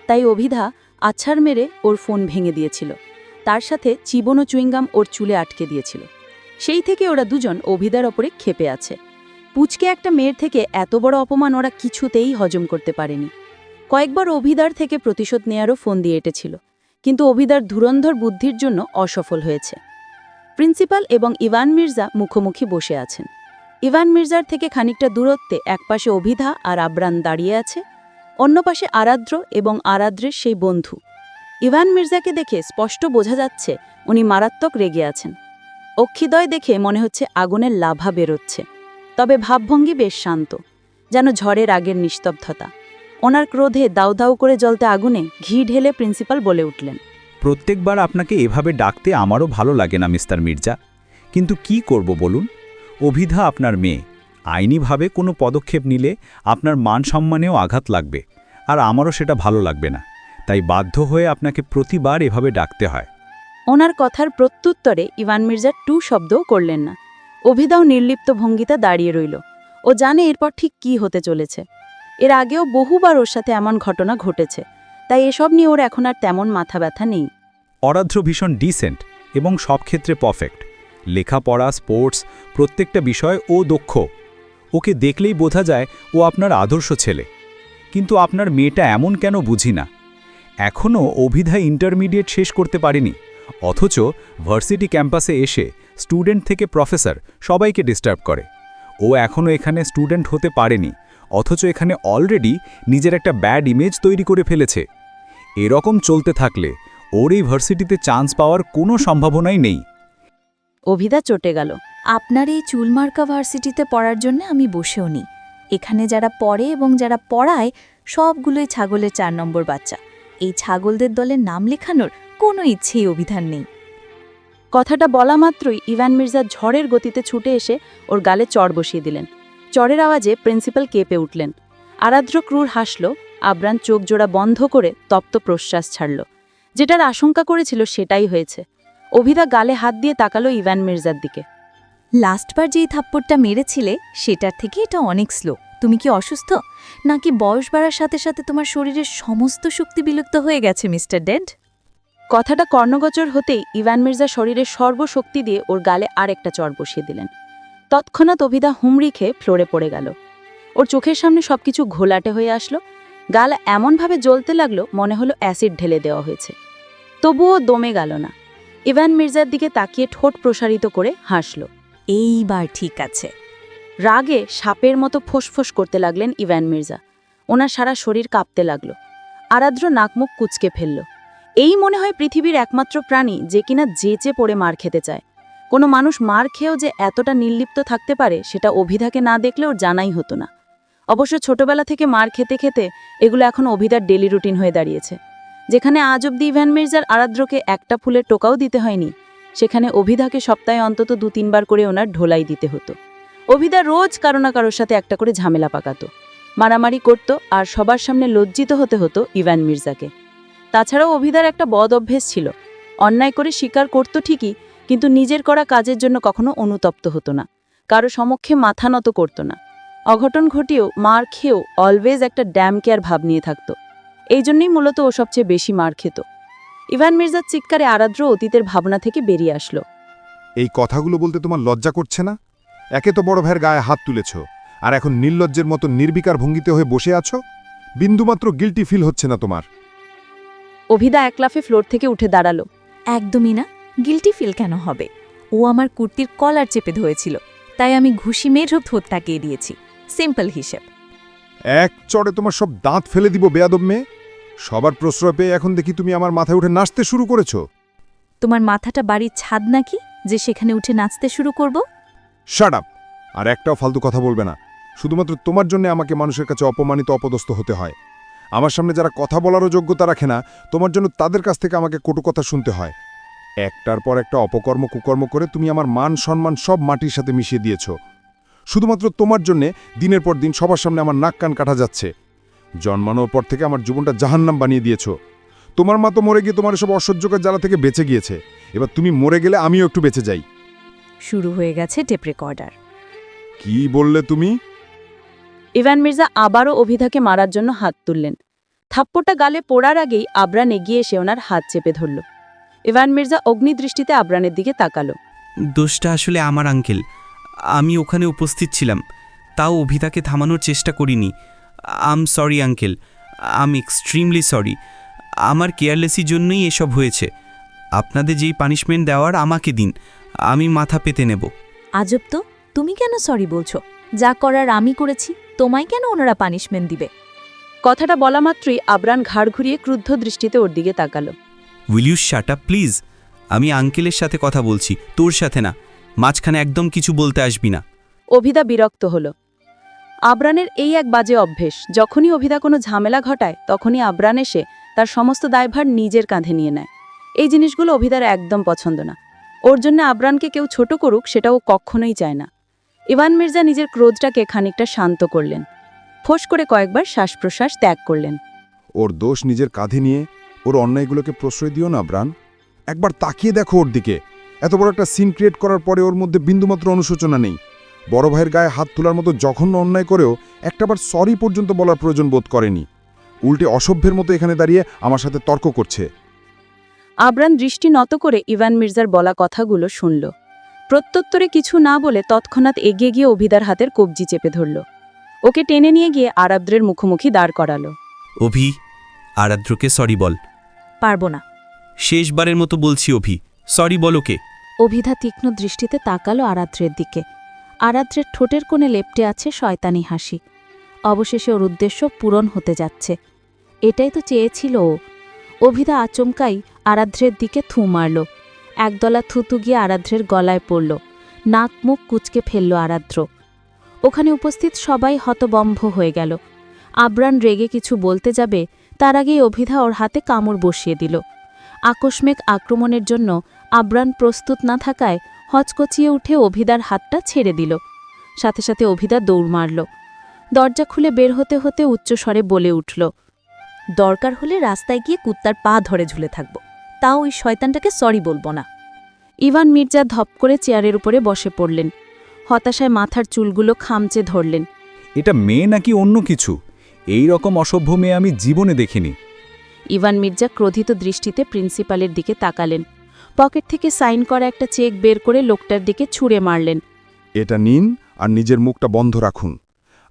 তাই অভিধা আছাড় মেরে ওর ফোন ভেঙে দিয়েছিল। তার সাথে চিবন ও চুইংগাম ওর চুলে আটকে দিয়েছিল। সেই থেকে ওরা দুজন অভিধার ওপরে ক্ষেপে আছে। পুচকে একটা মেয়ের থেকে এত বড় অপমান ওরা কিছুতেই হজম করতে পারেনি। কয়েকবার অভিধার থেকে প্রতিশোধ নেয়ারও ফোন দিয়ে এটেছিল, কিন্তু অভিধার ধুরন্ধর বুদ্ধির জন্য অসফল হয়েছে। প্রিন্সিপাল এবং ইভান মির্জা মুখোমুখি বসে আছেন। ইভান মির্জার থেকে খানিকটা দূরত্বে একপাশে অভিধা আর আব্রান দাঁড়িয়ে আছে, অন্য পাশে আরাদ্র এবং আরাদ্রের সেই বন্ধু। ইভান মির্জাকে দেখে স্পষ্ট বোঝা যাচ্ছে উনি মারাত্মক রেগে আছেন। অক্ষিদয় দেখে মনে হচ্ছে আগুনের লাভা বেরোচ্ছে, তবে ভাবভঙ্গি বেশ শান্ত, যেন ঝড়ের আগের নিস্তব্ধতা। ওনার ক্রোধে দাউ দাউ করে জ্বলতে আগুনে ঘি ঢেলে প্রিন্সিপাল বলে উঠলেন, প্রত্যেকবার আপনাকে এভাবে ডাকতে আমারও ভালো লাগে না মিস্টার মির্জা, কিন্তু কি করব বলুন? অভিধা আপনার মেয়ে, আইনিভাবে কোনো পদক্ষেপ নিলে আপনার মান সম্মানেও আঘাত লাগবে, আর আমারও সেটা ভালো লাগবে না। তাই বাধ্য হয়ে আপনাকে প্রতিবার এভাবে ডাকতে হয়। ওনার কথার প্রত্যুত্তরে ইভান মির্জা টু শব্দও করলেন না। অভিধাও নির্লিপ্ত ভঙ্গিতে দাঁড়িয়ে রইল। ও জানে এরপর ঠিক কি হতে চলেছে। এর আগেও বহুবার ওর সাথে এমন ঘটনা ঘটেছে, তাই এসব নিয়ে ওর এখন আর তেমন মাথা ব্যথা নেই। অরাধ্র ভীষণ ডিসেন্ট এবং সব ক্ষেত্রে পারফেক্ট। লেখাপড়া, স্পোর্টস, প্রত্যেকটা বিষয় ও দক্ষ। ওকে দেখলেই বোঝা যায় ও আপনার আদর্শ ছেলে। কিন্তু আপনার মেয়েটা এমন কেন বুঝি না। এখনও অভিধা ইন্টারমিডিয়েট শেষ করতে পারেনি, অথচ ভার্সিটি ক্যাম্পাসে এসে স্টুডেন্ট থেকে প্রফেসর সবাইকে ডিস্টার্ব করে। ও এখনও এখানে স্টুডেন্ট হতে পারেনি, অথচ এখানে অলরেডি নিজের একটা ব্যাড ইমেজ তৈরি করে ফেলেছে। এরকম চলতে থাকলে ওর এই ভার্সিটিতে চান্স পাওয়ার কোনো সম্ভাবনাই নেই। অভিধা চটে গেল। আপনার এই চুলমার্কা ভার্সিটিতে পড়ার জন্য আমি বসেও নি। এখানে যারা পড়ে এবং যারা পড়ায় সবগুলোই ছাগলের 4 নম্বর বাচ্চা। এই ছাগলদের দলের নাম লেখানোর কোনো ইচ্ছেই অভিধান নেই। কথাটা বলা মাত্রই ইভান মির্জা ঝড়ের গতিতে ছুটে এসে ওর গালে চড় বসিয়ে দিলেন। চড়ের আওয়াজে প্রিন্সিপাল কেঁপে উঠলেন। আরাদ্র ক্রূর হাসল। আব্রান চোখ জোড়া বন্ধ করে তপ্ত প্রশ্বাস ছাড়ল। যেটার আশঙ্কা করেছিল সেটাই হয়েছে। অভিধা গালে হাত দিয়ে তাকালো ইভান মির্জার দিকে। লাস্টবার যেই থাপ্পড়টা মেরেছিলে সেটার থেকে এটা অনেক স্লো। তুমি কি অসুস্থ, নাকি বয়স বাড়ার সাথে সাথে তোমার শরীরের সমস্ত শক্তি বিলুপ্ত হয়ে গেছে মিস্টার ডেন্ট? কথাটা কর্ণগোচর হতেই ইভান মির্জা শরীরের সর্বশক্তি দিয়ে ওর গালে আরেকটা চড় বসিয়ে দিলেন। তৎক্ষণাৎ অভিধা হুমড়ি খেয়ে ফ্লোরে পড়ে গেল। ওর চোখের সামনে সবকিছু ঘোলাটে হয়ে আসলো। গাল এমনভাবে জ্বলতে লাগলো মনে হলো অ্যাসিড ঢেলে দেওয়া হয়েছে। তবুও দমে গেল না। ইভান মির্জার দিকে তাকিয়ে ঠোঁট প্রসারিত করে হাসল। এইবার ঠিক আছে। রাগে সাপের মতো ফোঁসফোঁস করতে লাগলেন ইভান মির্জা। ওনার সারা শরীর কাঁপতে লাগল। আরাদ্র নাকমুখ কুঁচকে ফেলল। এই মনে হয় পৃথিবীর একমাত্র প্রাণী যে কিনা জেচে পড়ে মার খেতে চায়। কোনো মানুষ মার খেয়েও যে এতটা নির্লিপ্ত থাকতে পারে সেটা অভিধাকে না দেখলেও জানাই হতো না। অবশ্য ছোটবেলা থেকে মার খেতে খেতে এগুলো এখন অভিধার ডেলি রুটিন হয়ে দাঁড়িয়েছে। যেখানে আজ অব্দি ইভান মির্জার আরাদ্রকে একটা ফুলের টোকাও দিতে হয়নি, সেখানে অভিধাকে সপ্তাহে অন্তত 2-3 বার করে ওনার ঢোলাই দিতে হতো। অভিধা রোজ কারো না কারোর সাথে একটা করে ঝামেলা পাকাতো, মারামারি করত, আর সবার সামনে লজ্জিত হতে হতো ইভান মির্জাকে। তাছাড়াও অভিধার একটা বদ অভ্যেস ছিল, অন্যায় করে স্বীকার করত ঠিকই, কিন্তু নিজের করা কাজের জন্য কখনো অনুতপ্ত হতো না, কারো সমক্ষে মাথা নত করত না। অঘটন ঘটিয়েও মার খেয়েও অলওয়েজ একটা ড্যাম কেয়ার ভাব নিয়ে থাকত। এই জন্যই মূলত ও সবচেয়ে বেশি মার খেত। ইভান মির্জার চিৎকারে আরাদ্র অতীতের ভাবনা থেকে বেরিয়ে আসলো। এই কথাগুলো বলতে তোমার লজ্জা করছে না? একে তো বড় ভাইয়ের গায়ে হাত তুলেছ, আর এখন নির্লজ্জের মতো নির্বিকার ভঙ্গিতে হয়ে বসে আছো। বিন্দুমাত্র গিল্টি ফিল হচ্ছে না তোমার? অভিধা এক লাফে ফ্লোর থেকে উঠে দাঁড়ালো। একদমই না, গিল্টি ফিল কেন হবে? ও আমার কুর্তির কলার চেপে ধরেছিল, তাই আমি ঘুষি মেরে থোত তাকিয়ে দিয়েছি। সিম্পল হিসেব। এক চড়ে তোমার সব দাঁত ফেলে দিব বেয়াদব মেয়ে। সবার প্রশ্রয় পেয়ে এখন দেখি তুমি আমার মাথায় উঠে নাচতে শুরু করেছো। তোমার মাথাটা বাড়ির ছাদ নাকি যে সেখানে উঠে নাচতে শুরু করব? Shut up! আর একটাও ফালতু কথা বলবে না। শুধুমাত্র তোমার জন্য আমাকে মানুষের কাছে অপমানিত অপদস্থ হতে হয়। আমার সামনে যারা কথা বলারও যোগ্যতা রাখে না, তোমার জন্য তাদের কাছ থেকে আমাকে কটু কথা শুনতে হয়। একটার পর একটা অপকর্ম কুকর্ম করে তুমি আমার মান সম্মান সব মাটির সাথে মিশিয়ে দিয়েছ। শুধুমাত্র তোমার জন্যে দিনের পর দিন সবার সামনে আমার নাক কান কাটা যাচ্ছে। জন্মানোর পর থেকে আমার জীবনটা জাহান্নাম বানিয়ে দিয়েছ। তোমার মা তো মরে গিয়ে তোমার সব অসহ্যকর জ্বালা থেকে বেঁচে গিয়েছে। এবার তুমি মরে গেলে আমিও একটু বেঁচে যাই। শুরু হয়ে গেছে টেপ রেকর্ডার। কি বললে তুমি? ইভান মির্জা আবারও অভিধাকে মারার জন্য হাত তুললেন। থাপ্পড়টা গালে পড়ার আগেই আবরান এগিয়ে এসে ওনার হাত চেপে ধরল। ইভান মির্জা অগ্নিদৃষ্টিতে আবরানের দিকে তাকালো। দোষটা আসলে আমার আঙ্কেল। আমি ওখানে উপস্থিত ছিলাম, তাও অভিধাকে থামানোর চেষ্টা করিনি। আম সরি আঙ্কেল, আম এক্সট্রিমলি সরি। আমার কেয়ারলেসির জন্যই এসব হয়েছে। আপনাদের যেই পানিশমেন্ট দেওয়ার আমাকে দিন, আমি মাথা পেতে নেব। আজব তো, তুমি কেন সরি বলছো? যা করার আমি করেছি, তোমায় কেন ওনারা পানিশমেন্ট দিবে? কথাটা বলা মাত্রই আবরান ঘাড় ঘুরিয়ে ক্রুদ্ধ দৃষ্টিতে ওর দিকে তাকালো। Will you shut up please? আমি আঙ্কেলের সাথে কথা বলছি, তোর সাথে না। মাঝখানে একদম কিছু বলতে আসবি না। অভিধা বিরক্ত হল। আবরানের এই এক বাজে অভ্যেস, যখনই অভিধা কোনো ঝামেলা ঘটায় তখনই আবরান এসে তার সমস্ত দায়ভার নিজের কাঁধে নিয়ে নেয়। এই জিনিসগুলো অভিধার একদম পছন্দ না। ওর জন্য আবরানকে কেউ ছোট করুক সেটা ও কখনোই চায় না। ইভান মির্জা নিজের ক্রোধটাকে খানিকটা শান্ত করলেন। ফোঁস করে কয়েকবার শ্বাস প্রশ্বাস ত্যাগ করলেন। ওর দোষ নিজের কাঁধে নিয়ে ওর অন্যায়গুলোকে প্রশ্রয় দিও না ব্রান। একবার তাকিয়ে দেখো ওর দিকে। এত বড় একটা সিন ক্রিয়েট করার পরে ওর মধ্যে বিন্দুমাত্র অনুশোচনা নেই। বড় ভাইয়ের গায়ে হাত তোলার মতো জঘন্য অন্যায় করেও একটাবার সরি পর্যন্ত বলার প্রয়োজন বোধ করেনি। উল্টে অসভ্যের মতো এখানে দাঁড়িয়ে আমার সাথে তর্ক করছে। আবরান দৃষ্টি নত করে ইভান মির্জার বলা কথাগুলো শুনল। প্রত্যুত্তরে কিছু না বলে তৎক্ষণাৎ এগিয়ে গিয়ে অভিধার হাতের কবজি চেপে ধরল। ওকে টেনে নিয়ে গিয়ে আরাদ্রের মুখোমুখি দাঁড় করালো। অভি, আরাদ্রকে সরি বল। পারবো না। শেষবারের মতো বলছি অভি, সরি বল ওকে। অভিধা তীক্ষ্ণ দৃষ্টিতে তাকালো আরাদ্রের দিকে। আরাদ্রের ঠোঁটের কোণে লেপ্টে আছে শয়তানি হাসি। অবশেষে ওর উদ্দেশ্য পূরণ হতে যাচ্ছে। এটাই তো চেয়েছিল ও। অভিধা আচমকাই আরাদ্রের দিকে থু মারল। একদলা থুতু গিয়ে আরাদ্রের গলায় পড়ল। নাক মুখ কুচকে ফেলল আরাদ্র। ওখানে উপস্থিত সবাই হতবম্ব হয়ে গেল। আবরান রেগে কিছু বলতে যাবে, তার আগেই অভিধা ওর হাতে কামড় বসিয়ে দিল। আকস্মিক আক্রমণের জন্য আবরান প্রস্তুত না থাকায় হচকচিয়ে উঠে অভিদার হাতটা ছেড়ে দিল। সাথে সাথে অভিদা দৌড় মারল। দরজা খুলে বের হতে হতে উচ্চস্বরে বলে উঠল, দরকার হলে রাস্তায় গিয়ে কুত্তার পা ধরে ঝুলে থাকব, তাও ওই শয়তানটাকে সরি বলবো না। ইভান মির্জা ধপ করে চেয়ারের উপরে বসে পড়লেন। হতাশায় মাথার চুলগুলো খামচে ধরলেন। এটা মেয়ে নাকি অন্য কিছু? এই রকম অসভ্য মেয়ে আমি জীবনে দেখিনি। ইভান মির্জা ক্রোধিত দৃষ্টিতে প্রিন্সিপালের দিকে তাকালেন। পকেট থেকে সাইন করা একটা চেক বের করে লোকটার দিকে ছুঁড়ে মারলেন। এটা নিন আর নিজের মুখটা বন্ধ রাখুন।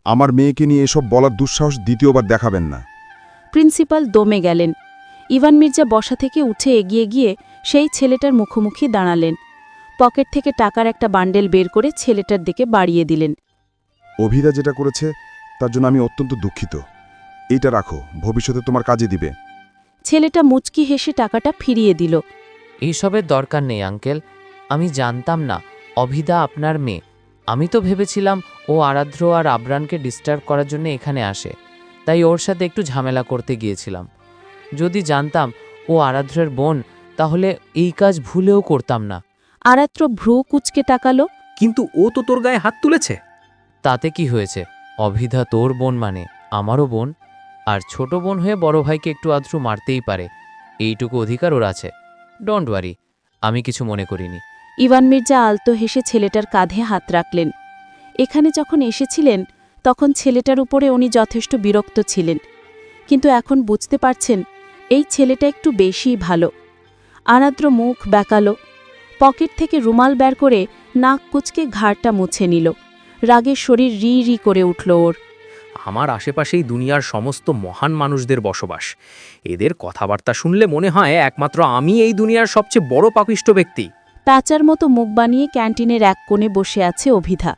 আমার মেয়েকে নিয়ে এসব বলার দুঃসাহস দ্বিতীয়বার দেখাবেন না। প্রিন্সিপাল দমে গেলেন। ইভান মির্জা বসা থেকে উঠে এগিয়ে গিয়ে সেই ছেলেটার মুখোমুখি দাঁড়ালেন। পকেট থেকে টাকার একটা বান্ডেল বের করে ছেলেটার দিকে বাড়িয়ে দিলেন। অভিদা যেটা করেছে তার জন্য আমি অত্যন্ত দুঃখিত। এইটা রাখো, ভবিষ্যতে তোমার কাজে দিবে। ছেলেটা মুচকি হেসে টাকাটা ফিরিয়ে দিল। এইসবের দরকার নেই আঙ্কেল, আমি জানতাম না অভিদা আপনার মেয়ে। আমি তো ভেবেছিলাম ও আরাধ্র আর আবরানকে ডিস্টার্ব করার জন্য এখানে আসে, তাই ওর সাথে একটু ঝামেলা করতে গিয়েছিলাম। যদি জানতাম ও আরাধ্রের বোন, তাহলে এই কাজ ভুলেও করতাম না। আরাত্র ভ্রু কুচকে তাকালো। কিন্তু ও তো তোর গায়ে হাত তুলেছে। তাতে কি হয়েছে? অভিধা তোর বোন মানে আমারও বোন, আর ছোট বোন হয়ে বড় ভাইকে একটু আধটু মারতেই পারে, এইটুকু অধিকার ওর আছে। ডোন্ট ওয়ারি, আমি কিছু মনে করিনি। ইভান মির্জা আলতো হেসে ছেলেটার কাঁধে হাত রাখলেন। এখানে যখন এসেছিলেন তখন ছেলেটার উপরে উনি যথেষ্ট বিরক্ত ছিলেন, কিন্তু এখন বুঝতে পারছেন এই ছেলেটা একটু বেশিই ভালো। আরাদ্র মুখ বেঁকালো, পকেট থেকে রুমাল বের করে নাক কুচকে ঘাড়টা মুছে নিল। রাগে শরীর রি রি করে উঠল ওর। আমার আশেপাশেই দুনিয়ার সমস্ত মহান মানুষদের বসবাস। এদের কথাবার্তা শুনলে মনে হয় একমাত্র আমি এই দুনিয়ার সবচেয়ে বড় পাপিষ্ট ব্যক্তি। প্যাচার মতো মুখ বানিয়ে ক্যান্টিনের এক কোণে বসে আছে অভিধা।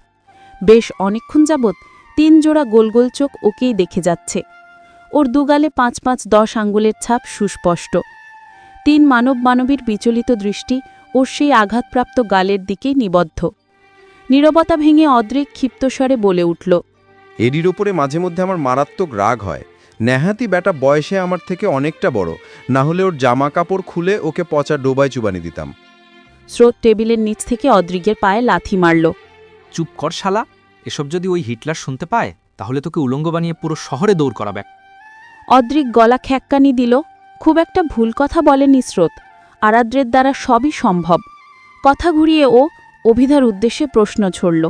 বেশ অনেকক্ষণ যাবৎ 3 জোড়া গোল গোল চোখ ওকেই দেখে যাচ্ছে। ওর দুগালে 5-5-10 আঙ্গুলের ছাপ সুস্পষ্ট। 3 মানবীর বিচলিত দৃষ্টি ওর সেই আঘাতপ্রাপ্ত গালের দিকেই নিবদ্ধ। নীরবতা ভেঙে অদ্রিক ক্ষিপ্তস্বরে বলে উঠল, এডির ওপরে মাঝে মধ্যে আমার মারাত্মক রাগ হয়। নেহাতি ব্যাটা বয়সে আমার থেকে অনেকটা বড়, না হলে ওর জামা কাপড় খুলে ওকে পচা ডোবায় চুবানি দিতাম। স্রোত টেবিলের নিচ থেকে অদ্রিকের পায়ে লাথি মারল। চুপ কর শালা, এসব যদি ওই হিটলার শুনতে পায় তাহলে তোকে উলঙ্গ বানিয়ে পুরো শহরে দৌড় করাবে। অদ্রিক গলা খ্যাক্কানি দিল। খুব একটা ভুল কথা বলেনি স্রোত, আরাদ্রের দ্বারা সবই সম্ভব। কথা ঘুরিয়ে ও অভিধার উদ্দেশ্যে প্রশ্ন ছড়ল,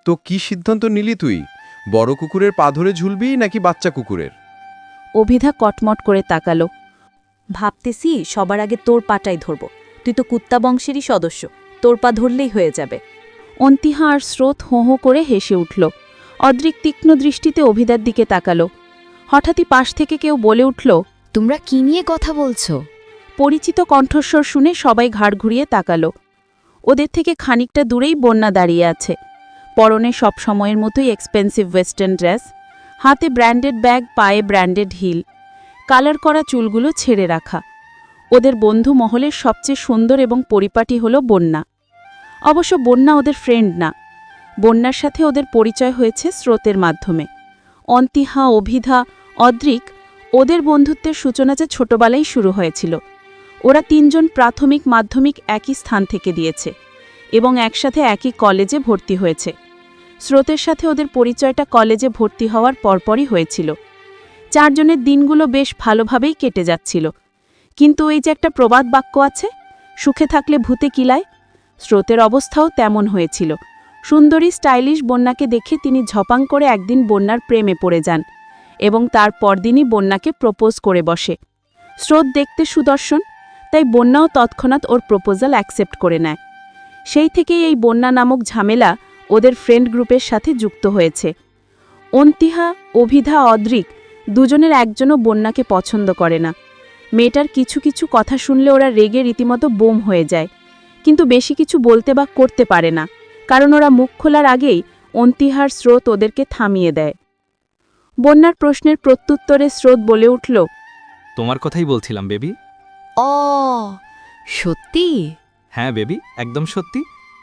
তো কি সিদ্ধান্ত নিলি তুই? বড় কুকুরের পা ধরে ঝুলবি নাকি বাচ্চা কুকুরের? অভিধা কটমট করে তাকালো। ভাবতেছি সবার আগে তোর পাটাই ধরব, তুই তো কুত্তা বংশেরই সদস্য, তোর পা ধরলেই হয়ে যাবে। অন্তিহা আর স্রোত হোঁ হোঁ করে হেসে উঠল। অদ্রিক তীক্ষ্ণ দৃষ্টিতে অভিধার দিকে তাকালো। হঠাৎই পাশ থেকে কেউ বলে উঠল, তোমরা কি নিয়ে কথা বলছো? পরিচিত কণ্ঠস্বর শুনে সবাই ঘাড় ঘুরিয়ে তাকালো। ওদের থেকে খানিকটা দূরেই বন্যা দাঁড়িয়ে আছে। পরনে সব সময়ের মতোই এক্সপেন্সিভ ওয়েস্টার্ন ড্রেস, হাতে ব্র্যান্ডেড ব্যাগ, পায়ে ব্র্যান্ডেড হিল, কালার করা চুলগুলো ছেড়ে রাখা। ওদের বন্ধু মহলের সবচেয়ে সুন্দর এবং পরিপাটি হল বন্যা। অবশ্য বন্যা ওদের ফ্রেন্ড না, বন্যার সাথে ওদের পরিচয় হয়েছে স্রোতের মাধ্যমে। অন্তিহা, অভিধা, অদ্রিক ওদের বন্ধুত্বের সূচনা যে ছোটবেলায় শুরু হয়েছিল। ওরা 3 জন প্রাথমিক মাধ্যমিক একই স্থান থেকে দিয়েছে এবং একসাথে একই কলেজে ভর্তি হয়েছে। স্রোতের সাথে ওদের পরিচয়টা কলেজে ভর্তি হওয়ার পরপরই হয়েছিল। 4 জনের দিনগুলো বেশ ভালোভাবেই কেটে যাচ্ছিল, কিন্তু এই যে একটা প্রবাদ বাক্য আছে, সুখে থাকলে ভূতে কিলায়, স্রোতের অবস্থাও তেমন হয়েছিল। সুন্দরী স্টাইলিশ বন্যাকে দেখে তিনি ঝপাং করে একদিন বন্যার প্রেমে পড়ে যান এবং তার পরদিনই বন্যাকে প্রপোজ করে বসে। স্রোত দেখতে সুদর্শন, তাই বন্যাও তৎক্ষণাৎ ওর প্রপোজাল অ্যাকসেপ্ট করে নেয়। সেই থেকেই এই বন্যা নামক ঝামেলা ওদের ফ্রেন্ড গ্রুপের সাথে যুক্ত হয়েছে। অন্তিহা, অভিধা, অদ্রিক দুজনের একজনও বন্যাকে পছন্দ করে না। মেয়েটার কিছু কিছু কথা শুনলে ওরা রেগে রীতিমতো বোম হয়ে যায়, কিন্তু বেশি কিছু বলতে বা করতে পারে না, কারণ ওরা মুখ খোলার আগেই অন্তিহার স্রোত ওদেরকে থামিয়ে দেয়। বন্যার প্রশ্নের প্রত্যুত্তরে স্রোত বলে উঠল, তোমার কথাই বলছিলাম বেবি। সত্যি? হ্যাঁ বেবি, একদম সত্যি।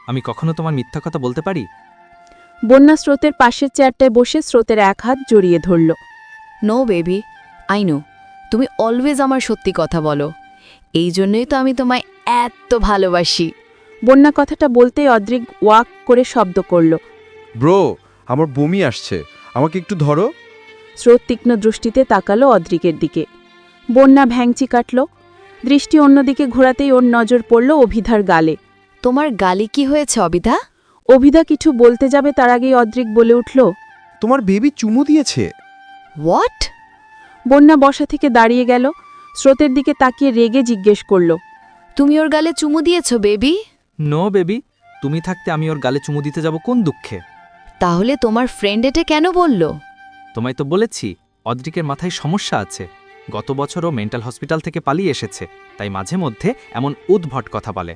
আমি কখনো তোমার মিথ্যা কথা বলতে পারি? বন্যা স্রোতের পাশের চেয়ারটায় বসে স্রোতের এক হাত জড়িয়ে ধরল। নো বেবি, আই নো, তুমি অলওয়েজ আমার সত্যি কথা বলো, এই জন্যই তো আমি তোমায় এত ভালোবাসি। বন্যা কথাটা বলতেই অদ্রিক ওয়াক করে শব্দ করল। ব্রো, আমার বমি আসছে, আমাকে একটু ধরো। স্রোত তীক্ষ্ণ দৃষ্টিতে তাকালো অদ্রিকের দিকে। বন্যা ভ্যাংচি কাটল। দৃষ্টি অন্যদিকে ঘোরাতেই ওর নজর পড়ল অভিধার গালে। তোমার গালে কি হয়েছে অভিধা? অভিধা কিছু বলতে যাবে তার আগেই অদ্রিক বলে উঠল, তোমার বেবি চুমু দিয়েছে। হোয়াট? বন্যা বসা থেকে দাঁড়িয়ে গেল, স্রোতের দিকে তাকিয়ে রেগে জিজ্ঞেস করল, তুমি ওর গালে চুমু দিয়েছো বেবি? নো বেবি, তুমি থাকতে আমি ওর গালে চুমু দিতে যাব কোন দুঃখে? তাহলে তোমার ফ্রেন্ড এটা কেন বলল? তোমায় তো বলেছি অদ্রিকের মাথায় সমস্যা আছে। গত বছরও মেন্টাল হসপিটাল থেকে পালিয়ে এসেছে, তাই মাঝে মধ্যে এমন উদ্ভট কথা বলে।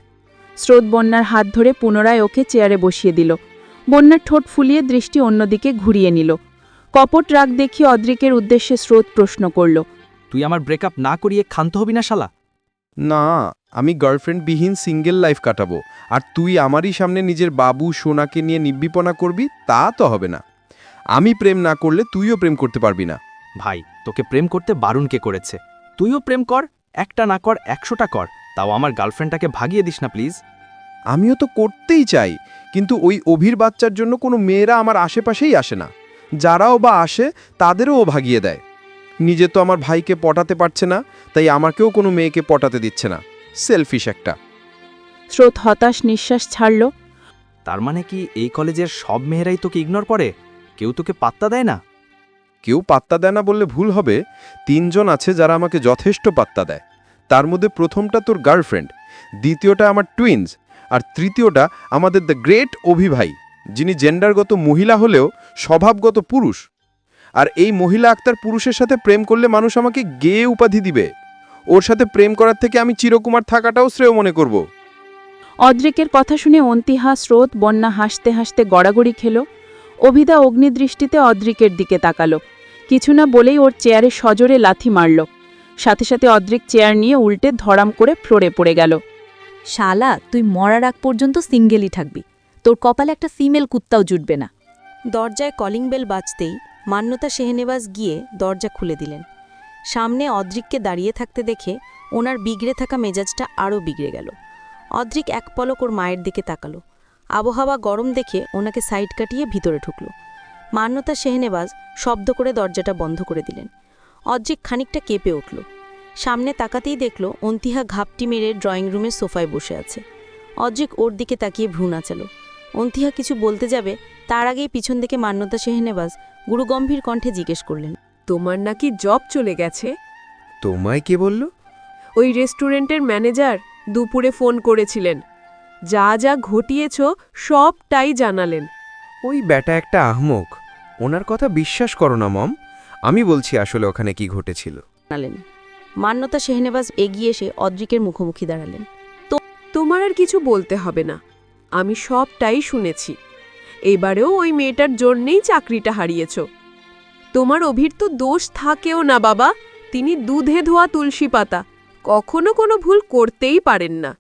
স্রোত বন্যার হাত ধরে পুনরায় ওকে চেয়ারে বসিয়ে দিল। বন্যার ঠোঁট ফুলিয়ে দৃষ্টি অন্যদিকে ঘুরিয়ে নিল। কপট রাগ দেখিয়ে অদ্রিকের উদ্দেশ্যে স্রোত প্রশ্ন করল, তুই আমার ব্রেকআপ না করিয়ে ক্ষান্ত হবি না শালা? না, আমি গার্লফ্রেন্ডবিহীন সিঙ্গেল লাইফ কাটাবো, আর তুই আমারই সামনে নিজের বাবু সোনাকে নিয়ে নির্বিপনা করবি, তা তো হবে না। আমি প্রেম না করলে তুইও প্রেম করতে পারবি না। ভাই, তোকে প্রেম করতে বারণ কে করেছে? তুইও প্রেম কর, একটা না কর 100টা কর, তাও আমার গার্লফ্রেন্ডটাকে ভাগিয়ে দিস না প্লিজ। আমিও তো করতেই চাই, কিন্তু ওই অভির বাচ্চার জন্য কোনো মেয়েরা আমার আশেপাশেই আসে না। যারাও বা আসে তাদেরও ও ভাগিয়ে দেয়। নিজে তো আমার ভাইকে পটাতে পারছে না, তাই আমাকেও কোনো মেয়েকে পটাতে দিচ্ছে না। সেলফিশ একটা। স্রোত হতাশ নিঃশ্বাস ছাড়ল। তার মানে কি এই কলেজের সব মেয়েরাই তোকে ইগনোর করে? কেউ তোকে পাত্তা দেয় না? কেউ পাত্তা দেয় না বললে ভুল হবে। 3 জন আছে যারা আমাকে যথেষ্ট পাত্তা দেয়। তার মধ্যে প্রথমটা তোর গার্লফ্রেন্ড, দ্বিতীয়টা আমার টুইনস, আর তৃতীয়টা আমাদের দ্য গ্রেট অভি ভাই, যিনি জেন্ডারগত মহিলা হলেও স্বভাবগত পুরুষ। আর এই মহিলা আক্তার পুরুষের সাথে প্রেম করলে মানুষ আমাকে গে উপাধি দিবে। ওর সাথে প্রেম করার থেকে আমি চিরকুমার থাকাটাও শ্রেয় মনে করব। অদ্রিকের কথা শুনে অন্তিহা, স্রোত, বন্যা হাসতে হাসতে গড়াগড়ি খেল। অভিদা অগ্নিদৃষ্টিতে অদ্রিকের দিকে তাকালো। কিছু না বলেই ওর চেয়ারে সজোরে লাথি মারল। সাথে সাথে অদ্রিক চেয়ার নিয়ে উল্টে ধড়াম করে ফ্লোরে পড়ে গেল। শালা, তুই মরার আগ পর্যন্ত সিঙ্গেলই থাকবি। তোর কপালে একটা ফিমেল কুত্তাও জুটবে না। দরজায় কলিং বেল বাজতেই মান্যতা শেহনেবাজ গিয়ে দরজা খুলে দিলেন। সামনে অদ্রিককে দাঁড়িয়ে থাকতে দেখে ওনার বিগড়ে থাকা মেজাজটা আরও বিগড়ে গেল। অদ্রিক এক পলক ওর মায়ের দিকে তাকালো। আবহাওয়া গরম দেখে ওনাকে সাইড কাটিয়ে ভিতরে ঢুকল। মান্যতা শেহনেবাজ শব্দ করে দরজাটা বন্ধ করে দিলেন। অদ্রিক খানিকটা কেঁপে উঠল। সামনে তাকাতেই দেখল অন্তিহা ঘাপটি মেরে ড্রয়িং রুমের সোফায় বসে আছে। অদ্রিক ওর দিকে তাকিয়ে ভ্রু নাচালো। অন্তিহা কিছু বলতে যাবে, তার আগেই পিছন থেকে মান্যতা শেহনেবাজ গুরুগম্ভীর কণ্ঠে জিজ্ঞেস করলেন, তোমার নাকি জব চলে গেছে? তোমায় কে বলল? ওই রেস্টুরেন্টের ম্যানেজার দুপুরে ফোন করেছিলেন, যা যা ঘটিয়েছ সবটাই জানালেন। ওই ব্যাটা একটা আহমক, ওনার কথা বিশ্বাস করো না মম। আমি বলছি আসলে ওখানে কি ঘটেছিল। মান্যতা শেহনেবাজ এগিয়ে এসে অদ্রিকের মুখোমুখি দাঁড়ালেন। তোমার আর কিছু বলতে হবে না, আমি সবটাই শুনেছি। এবারেও ওই মেয়েটার জন্যেই চাকরিটা হারিয়েছ। তোমার অভির তো দোষ থাকেও না বাবা, তিনি দুধে ধোয়া তুলসী পাতা, কখনো কোনো ভুল করতেই পারেন না।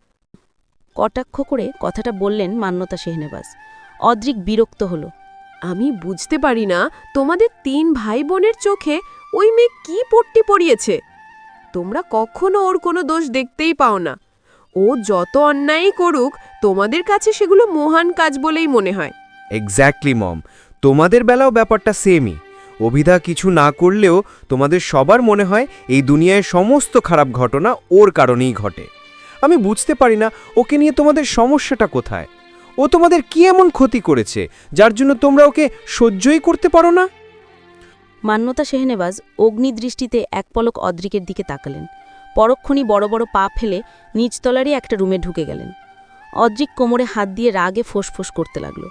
কটাক্ষ করে কথাটা বললেন মান্যতা শেহনেবাজ। অদ্রিক বিরক্ত হল। আমি বুঝতে পারি না তোমাদের 3 ভাই বোনের চোখে ওই মেয়ে কি পট্টি পড়িয়েছে। তোমরা কখনো ওর কোনো দোষ দেখতেই পাও না। ও যত অন্যায়ই করুক, তোমাদের কাছে সেগুলো মহান কাজ বলেই মনে হয়। এক্স্যাক্টলি মম, তোমাদের বেলাও ব্যাপারটা সেমই। অভিধা কিছু না করলেও তোমাদের সবার মনে হয় এই দুনিয়ায় সমস্ত খারাপ ঘটনা ওর কারণেই ঘটে। আমি বুঝতে পারি না ওকে নিয়ে তোমাদের সমস্যাটা কোথায়। ও তোমাদের কি এমন ক্ষতি করেছে যার জন্য তোমরা ওকে সহ্যই করতে পারো না? মান্যতা শেহনেবাজ অগ্নিদৃষ্টিতে এক পলক অদ্রিকের দিকে তাকালেন। পরক্ষণই বড় বড় পা ফেলে নিচতলারই একটা রুমে ঢুকে গেলেন। অদ্রিক কোমরে হাত দিয়ে রাগে ফোঁস করতে লাগল।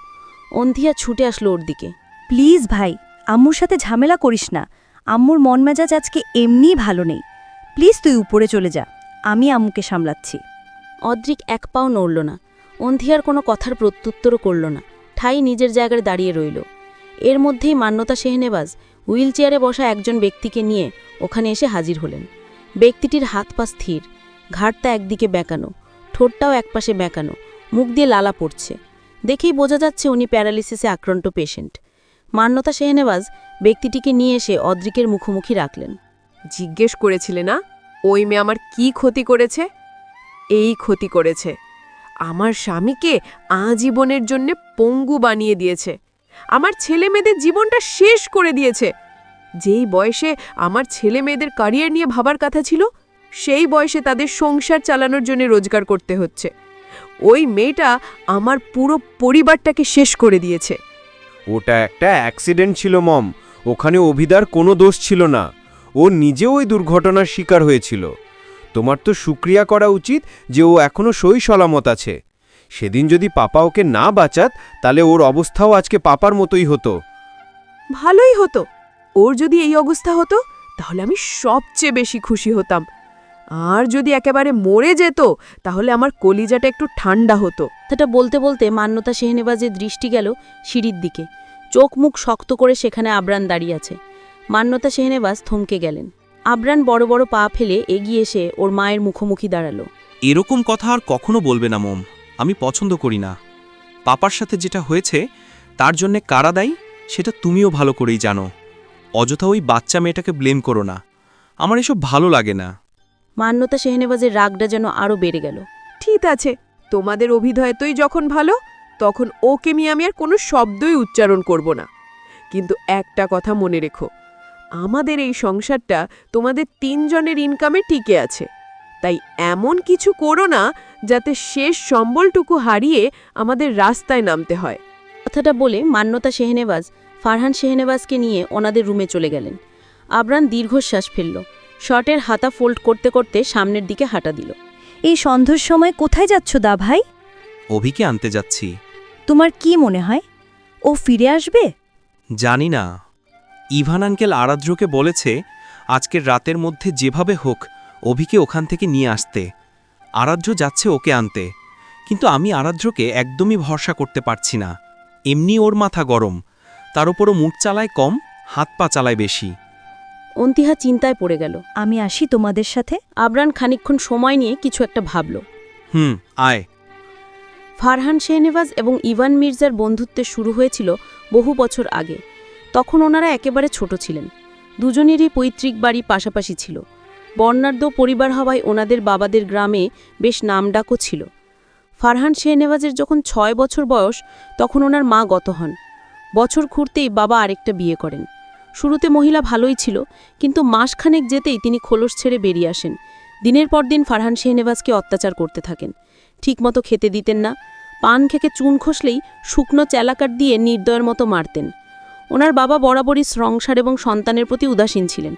অন্ধিয়া ছুটে আসলো ওর দিকে। প্লিজ ভাই, আম্মুর সাথে ঝামেলা করিস না। আম্মুর মন মেজাজ আজকে এমনিই ভালো নেই। প্লিজ তুই উপরে চলে যা, আমি আম্মুকে সামলাচ্ছি। অদ্রিক এক পাও নড়ল না। অন্ধিয়ার কোনো কথার প্রত্যুত্তরও করল না, ঠাই নিজের জায়গায় দাঁড়িয়ে রইল। এর মধ্যেই মান্যতা শেহনেবাজ হুইল চেয়ারে বসা একজন ব্যক্তিকে নিয়ে ওখানে এসে হাজির হলেন। ব্যক্তিটির হাত পা স্থির, ঘাড়টা একদিকে বেঁকানো, ঠোঁটটাও একপাশে বেঁকানো, মুখ দিয়ে লালা পড়ছে। দেখেই বোঝা যাচ্ছে উনি প্যারালিসিসে আক্রান্ত পেশেন্ট। মান্যতা শেহনেবাজ ব্যক্তিটিকে নিয়ে এসে অদ্রিকের মুখোমুখি রাখলেন। জিজ্ঞেস করেছিলে না ওই মেয়ে আমার কি ক্ষতি করেছে? এই ক্ষতি করেছে, আমার স্বামীকে আজীবনের জন্য পঙ্গু বানিয়ে দিয়েছে, আমার ছেলে মেয়েদের জীবনটা শেষ করে দিয়েছে। যেই বয়সে আমার ছেলে মেয়েদের ক্যারিয়ার নিয়ে ভাবার কথা ছিল, সেই বয়সে তাদের সংসার চালানোর জন্য রোজগার করতে হচ্ছে। ওই মেয়েটা আমার পুরো পরিবারটাকে শেষ করে দিয়েছে। ওটা একটা অ্যাক্সিডেন্ট ছিল মম, ওখানে অভিদার কোনো দোষ ছিল না। ও নিজেও ওই দুর্ঘটনার শিকার হয়েছিল। তোমার তো শুকরিয়া করা উচিত যে ও এখনো সই সলামত আছে। সেদিন যদি পাপা ওকে না বাঁচাত, তাহলে ওর অবস্থাও আজকে পাপার মতোই হতো। ভালোই হতো, ওর যদি এই অবস্থা হতো তাহলে আমি সবচেয়ে বেশি খুশি হতাম। আর যদি একেবারে মরে যেত তাহলে আমার কলিজাটা একটু ঠান্ডা হতো। কথাটা বলতে বলতে মান্যতা শেহনেবাজের দৃষ্টি গেল সিঁড়ির দিকে। চোখ মুখ শক্ত করে সেখানে আবরান দাঁড়িয়ে আছে। মান্যতা শেহনেবাজ থমকে গেলেন। আবরান বড় বড় পা ফেলে এগিয়ে এসে ওর মায়ের মুখোমুখি দাঁড়ালো। এরকম কথা আর কখনো বলবে না মম, আমি পছন্দ করি না। পাপার সাথে যেটা হয়েছে তার জন্যে কারা দায়ী সেটা তুমিও ভালো করেই জানো। অযথা ওই বাচ্চা মেয়েটাকে ব্লেম করো না, আমার এসব ভালো লাগে না। মান্যতা শেহনেবাজের রাগটা যেন আরও বেড়ে গেল। ঠিক আছে, তোমাদের অভিধয়তই যখন ভালো, তখন ওকে নিয়ে আমি আর কোনো শব্দই উচ্চারণ করব না। কিন্তু একটা কথা মনে রেখো, আমাদের এই সংসারটা তোমাদের 3 জনের ইনকামে টিকে আছে। তাই এমন কিছু করো না যাতে শেষ সম্বলটুকু হারিয়ে আমাদের রাস্তায় নামতে হয়। কথাটা বলে মান্যতা শেহনেবাজ ফারহান শেহনেবাজকে নিয়ে ওনাদের রুমে চলে গেলেন। আবরান দীর্ঘশ্বাস ফেলল। শার্টের হাতা ফোল্ড করতে করতে সামনের দিকে হাঁটা দিল। এই সন্ধ্যার সময় কোথায় যাচ্ছ দা ভাই? অভিকে আনতে যাচ্ছি। তোমার কি মনে হয় ও ফিরে আসবে? জানি না। ইভান আঙ্কেল আরাধ্রকে বলেছে আজকের রাতের মধ্যে যেভাবে হোক অভিকে ওখান থেকে নিয়ে আসতে। আরাধ্র যাচ্ছে ওকে আনতে, কিন্তু আমি আরাধ্রকে একদমই ভরসা করতে পারছি না। এমনি ওর মাথা গরম, তার উপরও মুখ চালায় কম, হাত পা চালায় বেশি। অন্তিহা চিন্তায় পড়ে গেল। আমি আসি তোমাদের সাথে? আবরান খানিকক্ষণ সময় নিয়ে কিছু একটা ভাবল। আয়। ফারহান শেহনেবাজ এবং ইভান মির্জার বন্ধুত্বের শুরু হয়েছিল বহু বছর আগে। তখন ওনারা একেবারে ছোট ছিলেন। দুজনেরই পৈতৃক বাড়ি পাশাপাশি ছিল। বর্ণাঢ্য পরিবার হওয়ায় ওনাদের বাবাদের গ্রামে বেশ নামডাকও ছিল। ফারহান শেহনেবাজের যখন 6 বছর বয়স, তখন ওনার মা গত হন। বছর ঘুরতেই বাবা আরেকটা বিয়ে করেন। শুরুতে মহিলা ভালোই ছিল, কিন্তু মাসখানেক যেতেই তিনি খোলস ছেড়ে বেরিয়ে আসেন। দিনের পর দিন ফারহান শেহনেবাজকে অত্যাচার করতে থাকেন। ঠিকমতো খেতে দিতেন না, পান খেকে চুন খসলেই শুকনো চেলাকাট দিয়ে নির্দয়ের মতো মারতেন। ওনার বাবা বরাবরই সংসার এবং সন্তানের প্রতি উদাসীন ছিলেন।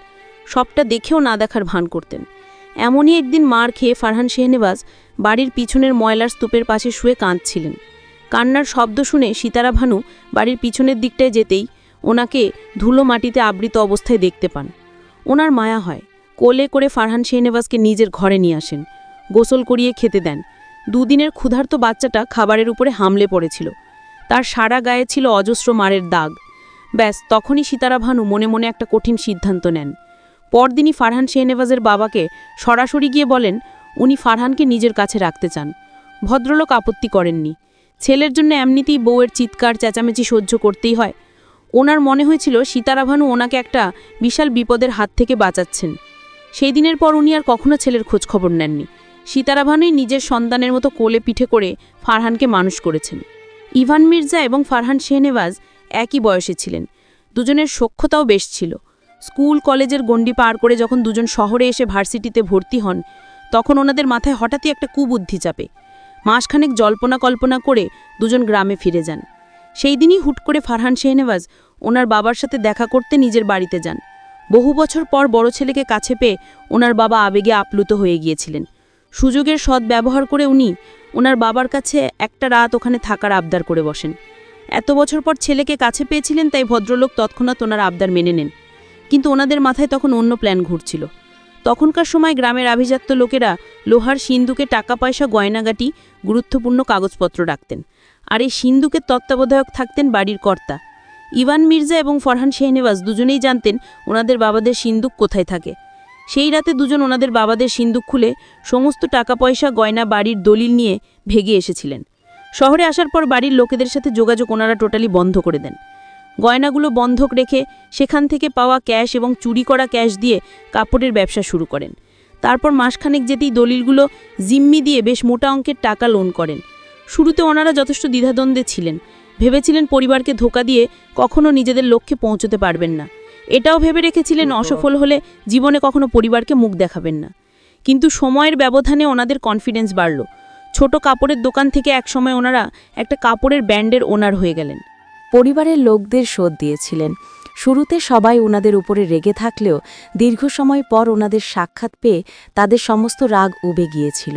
সবটা দেখেও না দেখার ভান করতেন। এমনই একদিন মার খেয়ে ফারহান শেহনেবাজ বাড়ির পিছনের ময়লার স্তূপের পাশে শুয়ে কাঁদছিলেন। কান্নার শব্দ শুনে সিতারা ভানু বাড়ির পিছনের দিকটায় যেতেই ওনাকে ধুলো মাটিতে আবৃত অবস্থায় দেখতে পান। ওনার মায়া হয়। কোলে করে ফারহান শেহনেবাজকে নিজের ঘরে নিয়ে আসেন, গোসল করিয়ে খেতে দেন। 2 দিনের ক্ষুধার্ত বাচ্চাটা খাবারের উপরে হামলে পড়েছিল। তার সারা গায়ে ছিল অজস্র মারের দাগ। ব্যাস তখনই সিতারা ভানু মনে মনে একটা কঠিন সিদ্ধান্ত নেন। পরদিনই ফারহান শেহনেবাজের বাবাকে সরাসরি গিয়ে বলেন উনি ফারহানকে নিজের কাছে রাখতে চান। ভদ্রলোক আপত্তি করেননি। ছেলের জন্য এমনিতেই বউয়ের চিৎকার চেঁচামেচি সহ্য করতেই হয়। ওনার মনে হয়েছিল সিতারা ভানু ওনাকে একটা বিশাল বিপদের হাত থেকে বাঁচাচ্ছেন। সেই দিনের পর উনি আর কখনো ছেলের খোঁজখবর নেননি। সিতারা ভানুই নিজের সন্তানের মতো কোলে পিঠে করে ফারহানকে মানুষ করেছেন। ইভান মির্জা এবং ফারহান শেহনেবাজ একই বয়সে ছিলেন। দুজনের সখ্যতাও বেশ ছিল। স্কুল কলেজের গণ্ডি পার করে যখন দুজন শহরে এসে ভার্সিটিতে ভর্তি হন, তখন ওনাদের মাথায় হঠাৎই একটা কুবুদ্ধি চাপে। মাসখানেক জল্পনা কল্পনা করে দুজন গ্রামে ফিরে যান। সেই দিনই হুট করে ফারহান শেহনেবাজ ওনার বাবার সাথে দেখা করতে নিজের বাড়িতে যান। বহু বছর পর বড় ছেলেকে কাছে পেয়ে ওনার বাবা আবেগে আপ্লুত হয়ে গিয়েছিলেন। সুযোগের সদ্ব্যবহার করে উনি ওনার বাবার কাছে একটা রাত ওখানে থাকার আবদার করে বসেন। এত বছর পর ছেলেকে কাছে পেয়েছিলেন, তাই ভদ্রলোক তৎক্ষণাৎ ওনার আবদার মেনে নেন। কিন্তু ওনাদের মাথায় তখন অন্য প্ল্যান ঘুরছিল। তখনকার সময় গ্রামের আভিজাত্য লোকেরা লোহার সিন্দুকে টাকা পয়সা গয়নাগাটি গুরুত্বপূর্ণ কাগজপত্র রাখতেন। আর এই সিন্দুকের তত্ত্বাবধায়ক থাকতেন বাড়ির কর্তা। ইভান মির্জা এবং ফারহান শেহনেবাজ দুজনেই জানতেন ওনাদের বাবাদের সিন্দুক কোথায় থাকে। সেই রাতে দুজন ওনাদের বাবাদের সিন্দুক খুলে সমস্ত টাকা পয়সা গয়না বাড়ির দলিল নিয়ে ভেগে এসেছিলেন। শহরে আসার পর বাড়ির লোকেদের সাথে যোগাযোগ ওনারা টোটালি বন্ধ করে দেন। গয়নাগুলো বন্ধক রেখে সেখান থেকে পাওয়া ক্যাশ এবং চুরি করা ক্যাশ দিয়ে কাপড়ের ব্যবসা শুরু করেন। তারপর মাসখানেক যেতেই দলিলগুলো জিম্মি দিয়ে বেশ মোটা অঙ্কের টাকা লোন করেন। শুরুতে ওনারা যথেষ্ট দ্বিধাদ্বন্দ্বে ছিলেন। ভেবেছিলেন পরিবারকে ধোঁকা দিয়ে কখনো নিজেদের লক্ষ্যে পৌঁছতে পারবেন না। এটাও ভেবে রেখেছিলেন অসফল হলে জীবনে কখনো পরিবারকে মুখ দেখাবেন না। কিন্তু সময়ের ব্যবধানে ওনাদের কনফিডেন্স বাড়ল। ছোট কাপড়ের দোকান থেকে একসময় ওনারা একটা কাপড়ের ব্র্যান্ডের ওনার হয়ে গেলেন। পরিবারের লোকদের শোধ দিয়েছিলেন। শুরুতে সবাই ওনাদের উপরে রেগে থাকলেও দীর্ঘ সময় পর ওনাদের সাক্ষাৎ পেয়ে তাদের সমস্ত রাগ উবে গিয়েছিল।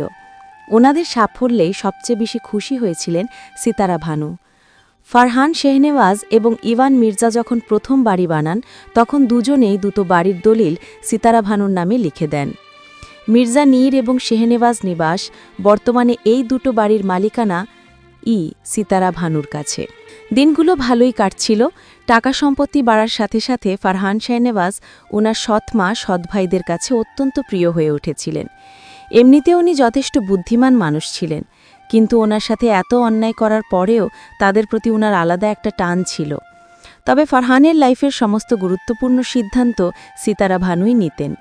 ওনাদের সাফল্যেই সবচেয়ে বেশি খুশি হয়েছিলেন সিতারা ভানু। ফারহান শেহনেওয়াজ এবং ইভান মির্জা যখন প্রথম বাড়ি বানান তখন দুজনেই দুটো বাড়ির দলিল সিতারা ভানুর নামে লিখে দেন। মির্জা নীর এবং শেহনেওয়াজ নিবাস বর্তমানে এই দুটো বাড়ির মালিকানা সিতারা ভানুর কাছে। দিনগুলো ভালোই কাটছিল। টাকা সম্পত্তি বাড়ার সাথে সাথে ফারহান শেহনেওয়াজ ওনার সৎ মা সৎ ভাইদের কাছে অত্যন্ত প্রিয় হয়ে উঠেছিলেন। এমনিতে উনি যথেষ্ট বুদ্ধিমান মানুষ ছিলেন, কিন্তু ওনার সাথে এত অন্যায় করার পরেও তাদের প্রতি ওনার আলাদা একটা টান ছিল। তবে ফারহানের লাইফের সমস্ত গুরুত্বপূর্ণ সিদ্ধান্ত সিতারা ভানুই নিতেন।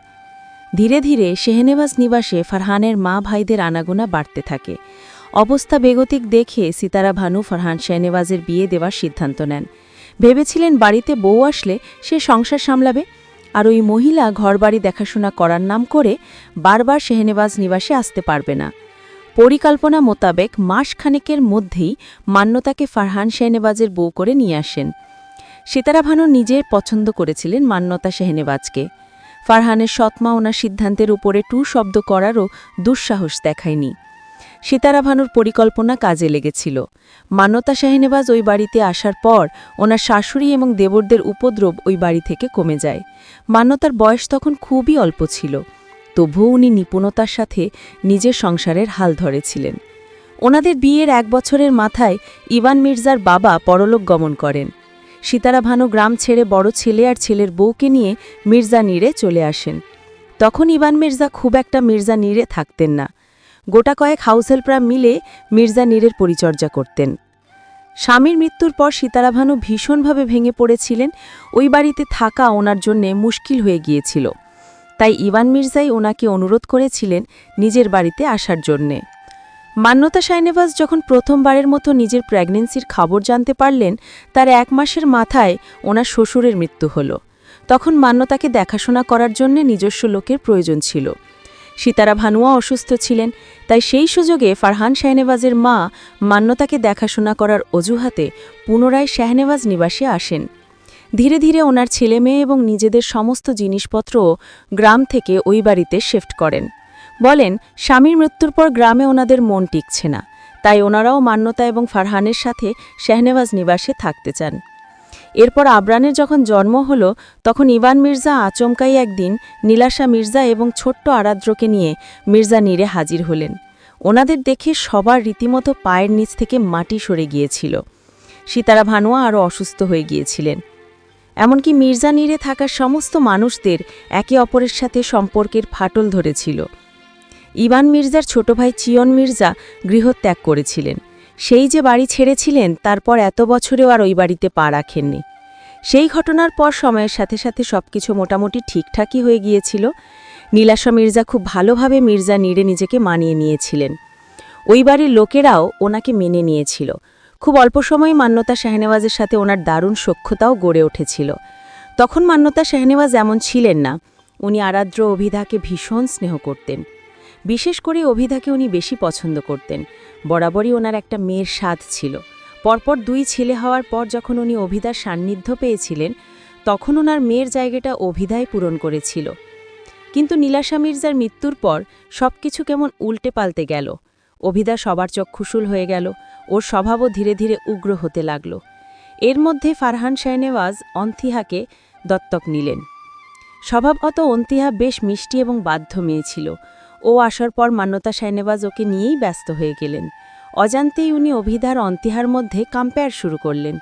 ধীরে ধীরে শেহনেওয়াজ নিবাসে ফারহানের মা ভাইদের আনাগোনা বাড়তে থাকে। অবস্থা বেগতিক দেখে সিতারা ভানু ফারহান শেহনেওয়াজের বিয়ে দেওয়ার সিদ্ধান্ত নেন। ভেবেছিলেন বাড়িতে বউ আসলে সে সংসার সামলাবে, আর ওই মহিলা ঘরবাড়ি দেখাশোনা করার নাম করে বারবার শেহনেওয়াজ নিবাসে আসতে পারবে না। পরিকল্পনা মোতাবেক মাসখানেকের মধ্যেই মান্যতাকে ফারহান শেহনেওয়াজের বউ করে নিয়ে আসেন। সিতারা ভানু নিজে পছন্দ করেছিলেন মান্যতা শেহনেওয়াজকে। ফারহানের সৎমা ওনার সিদ্ধান্তের উপরে টু শব্দ করারও দুঃসাহস দেখায়নি। সিতারা ভানুর পরিকল্পনা কাজে লেগেছিল। মান্যতা শেহনেওয়াজ ওই বাড়িতে আসার পর ওনার শাশুড়ি এবং দেবরদের উপদ্রব ওই বাড়ি থেকে কমে যায়। মান্যতার বয়স তখন খুবই অল্প ছিল, তবুও উনি নিপুণতার সাথে নিজের সংসারের হাল ধরেছিলেন। ওনাদের বিয়ের 1 বছরের মাথায় ইভান মির্জার বাবা পরলোক গমন করেন। সিতারা ভানু গ্রাম ছেড়ে বড় ছেলে আর ছেলের বউকে নিয়ে মির্জা নীরে চলে আসেন। তখন ইভান মির্জা খুব একটা মির্জা নীরে থাকতেন না। গোটা কয়েক হাউসহেল্পরা মিলে মির্জা নীরের পরিচর্যা করতেন। স্বামীর মৃত্যুর পর সিতারা ভানু ভীষণভাবে ভেঙে পড়েছিলেন। ওই বাড়িতে থাকা ওনার জন্যে মুশকিল হয়ে গিয়েছিল। তাই ইভান মির্জাই ওনাকে অনুরোধ করেছিলেন নিজের বাড়িতে আসার জন্যে। মান্যতা শেহনেওয়াজ যখন প্রথমবারের মতো নিজের প্রেগন্যান্সির খবর জানতে পারলেন, তার 1 মাসের মাথায় ওনার শ্বশুরের মৃত্যু হল। তখন মান্যতাকে দেখাশোনা করার জন্য নিজস্ব লোকের প্রয়োজন ছিল। সিতারা ভানুয়া অসুস্থ ছিলেন, তাই সেই সুযোগে ফারহান শেহনেওয়াজের মা মান্যতাকে দেখাশোনা করার অজুহাতে পুনরায় শেহনেওয়াজ নিবাসে আসেন। ধীরে ধীরে ওনার ছেলেমেয়ে এবং নিজেদের সমস্ত জিনিসপত্র গ্রাম থেকে ওই বাড়িতে শিফট করেন। বলেন, স্বামীর মৃত্যুর পর গ্রামে ওনাদের মন টিকছে না, তাই ওনারাও মান্যতা এবং ফারহানের সাথে শেহনেওয়াজ নিবাসে থাকতে চান। এরপর আবরানের যখন জন্ম হল, তখন ইভান মির্জা আচমকাই একদিন নীলাশা মির্জা এবং ছোট্ট আরাদ্রকে নিয়ে মির্জা নীরে হাজির হলেন। ওনাদের দেখে সবার রীতিমতো পায়ের নিচ থেকে মাটি সরে গিয়েছিল। সিতারা ভানুয়া আরও অসুস্থ হয়ে গিয়েছিলেন। এমনকি মির্জা নীরে থাকার সমস্ত মানুষদের একে অপরের সাথে সম্পর্কের ফাটল ধরেছিল। ইভান মির্জার ছোট ভাই চিয়ন মির্জা গৃহত্যাগ করেছিলেন। সেই যে বাড়ি ছেড়েছিলেন, তারপর এত বছরেও আর ওই বাড়িতে পা রাখেননি। সেই ঘটনার পর সময়ের সাথে সাথে সবকিছু মোটামুটি ঠিকঠাকই হয়ে গিয়েছিল। নীলাশা মির্জা খুব ভালোভাবে মির্জা নীরে নিজেকে মানিয়ে নিয়েছিলেন। ওই বাড়ির লোকেরাও ওনাকে মেনে নিয়েছিল। খুব অল্প সময় মান্যতা শেহনেওয়াজের সাথে ওনার দারুণ সখ্যতাও গড়ে উঠেছিল। তখন মান্যতা শেহনেওয়াজ এমন ছিলেন না। উনি আরাদ্র অভিধাকে ভীষণ স্নেহ করতেন। বিশেষ করে অভিধাকে উনি বেশি পছন্দ করতেন। বরাবরই ওনার একটা মেয়ের স্বাদ ছিল। পরপর 2 ছেলে হওয়ার পর যখন উনি অভিধার সান্নিধ্য পেয়েছিলেন, তখন ওনার মেয়ের জায়গাটা অভিধাই পূরণ করেছিল। কিন্তু নীলাশা মির্জার মৃত্যুর পর সবকিছু কেমন উল্টে পাল্টে গেল। অভিধা সবার চক্ষুশূল হয়ে গেল। ওর স্বভাবও ধীরে ধীরে উগ্র হতে লাগল। এর মধ্যে ফারহান শেহনেওয়াজ অন্তিহাকে দত্তক নিলেন। স্বভাবত অন্তিহা বেশ মিষ্টি এবং বাধ্য মেয়ে ছিল। ও আসার পর মান্যতা শেহনেওয়াজ ওকে নিয়েই ব্যস্ত হয়ে গেলেন। অজান্তেই উনি অভিধার অন্তিহার মধ্যে কম্পেয়ার শুরু করলেন।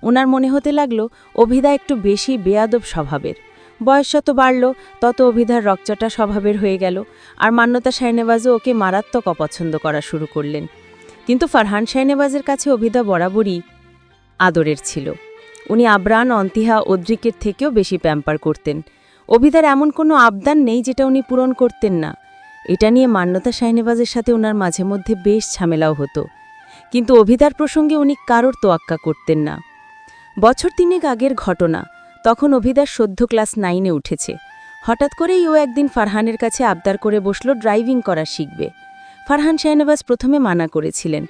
ওনার মনে হতে লাগল অভিধা একটু বেশি বেয়াদব স্বভাবের। বয়স যত বাড়ল, তত অভিধার রকচটা স্বভাবের হয়ে গেল। আর মান্যতা শেহনেওয়াজও ওকে মারাত্মক অপছন্দ করা শুরু করলেন। কিন্তু ফারহান শেহনেওয়াজের কাছে অভিধা বরাবরই আদরের ছিল। উনি আবরান, অন্তিহা, ওদ্রিকের থেকেও বেশি প্যাম্পার করতেন। অভিধার এমন কোনো আবদান নেই যেটা উনি পূরণ করতেন না। এটা নিয়ে মান্যতা শেহনেওয়াজের সাথে ওনার মাঝে মধ্যে বেশ ঝামেলাও হতো। কিন্তু অভিধার প্রসঙ্গে উনি কারোর তোয়াক্কা করতেন না। বছর 3 আগের ঘটনা। তখন অভিধার সদ্য ক্লাস 9-এ উঠেছে। হঠাৎ করেই ও একদিন ফারহানের কাছে আবদার করে বসল ড্রাইভিং করা শিখবে। ফারহান শেহনেওয়াজ প্রথমে মানা করেছিলেন,